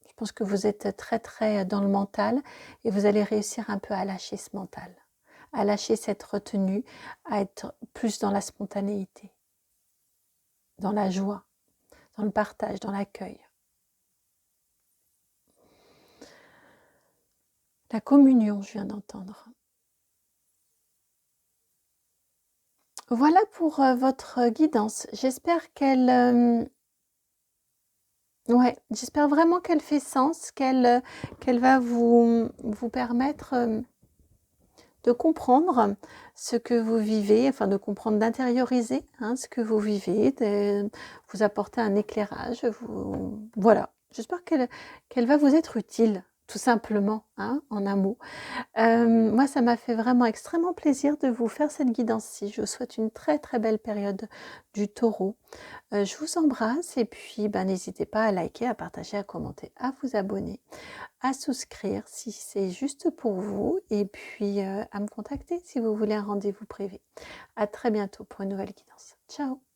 Je pense que vous êtes très dans le mental et vous allez réussir un peu à lâcher ce mental, à lâcher cette retenue, à être plus dans la spontanéité, dans la joie, dans le partage, dans l'accueil. La communion, je viens d'entendre. Voilà pour votre guidance. J'espère qu'elle... ouais, j'espère vraiment qu'elle fait sens, qu'elle va vous permettre de comprendre ce que vous vivez, enfin de comprendre, d'intérioriser ce que vous vivez, de vous apporter un éclairage. Voilà, j'espère qu'elle va vous être utile tout simplement, hein, en un mot. Moi, ça m'a fait vraiment extrêmement plaisir de vous faire cette guidance-ci. Je vous souhaite une très, très belle période du Taureau. Je vous embrasse et puis, ben, n'hésitez pas à liker, à partager, à commenter, à vous abonner, à souscrire si c'est juste pour vous et puis, à me contacter si vous voulez un rendez-vous privé. À très bientôt pour une nouvelle guidance. Ciao!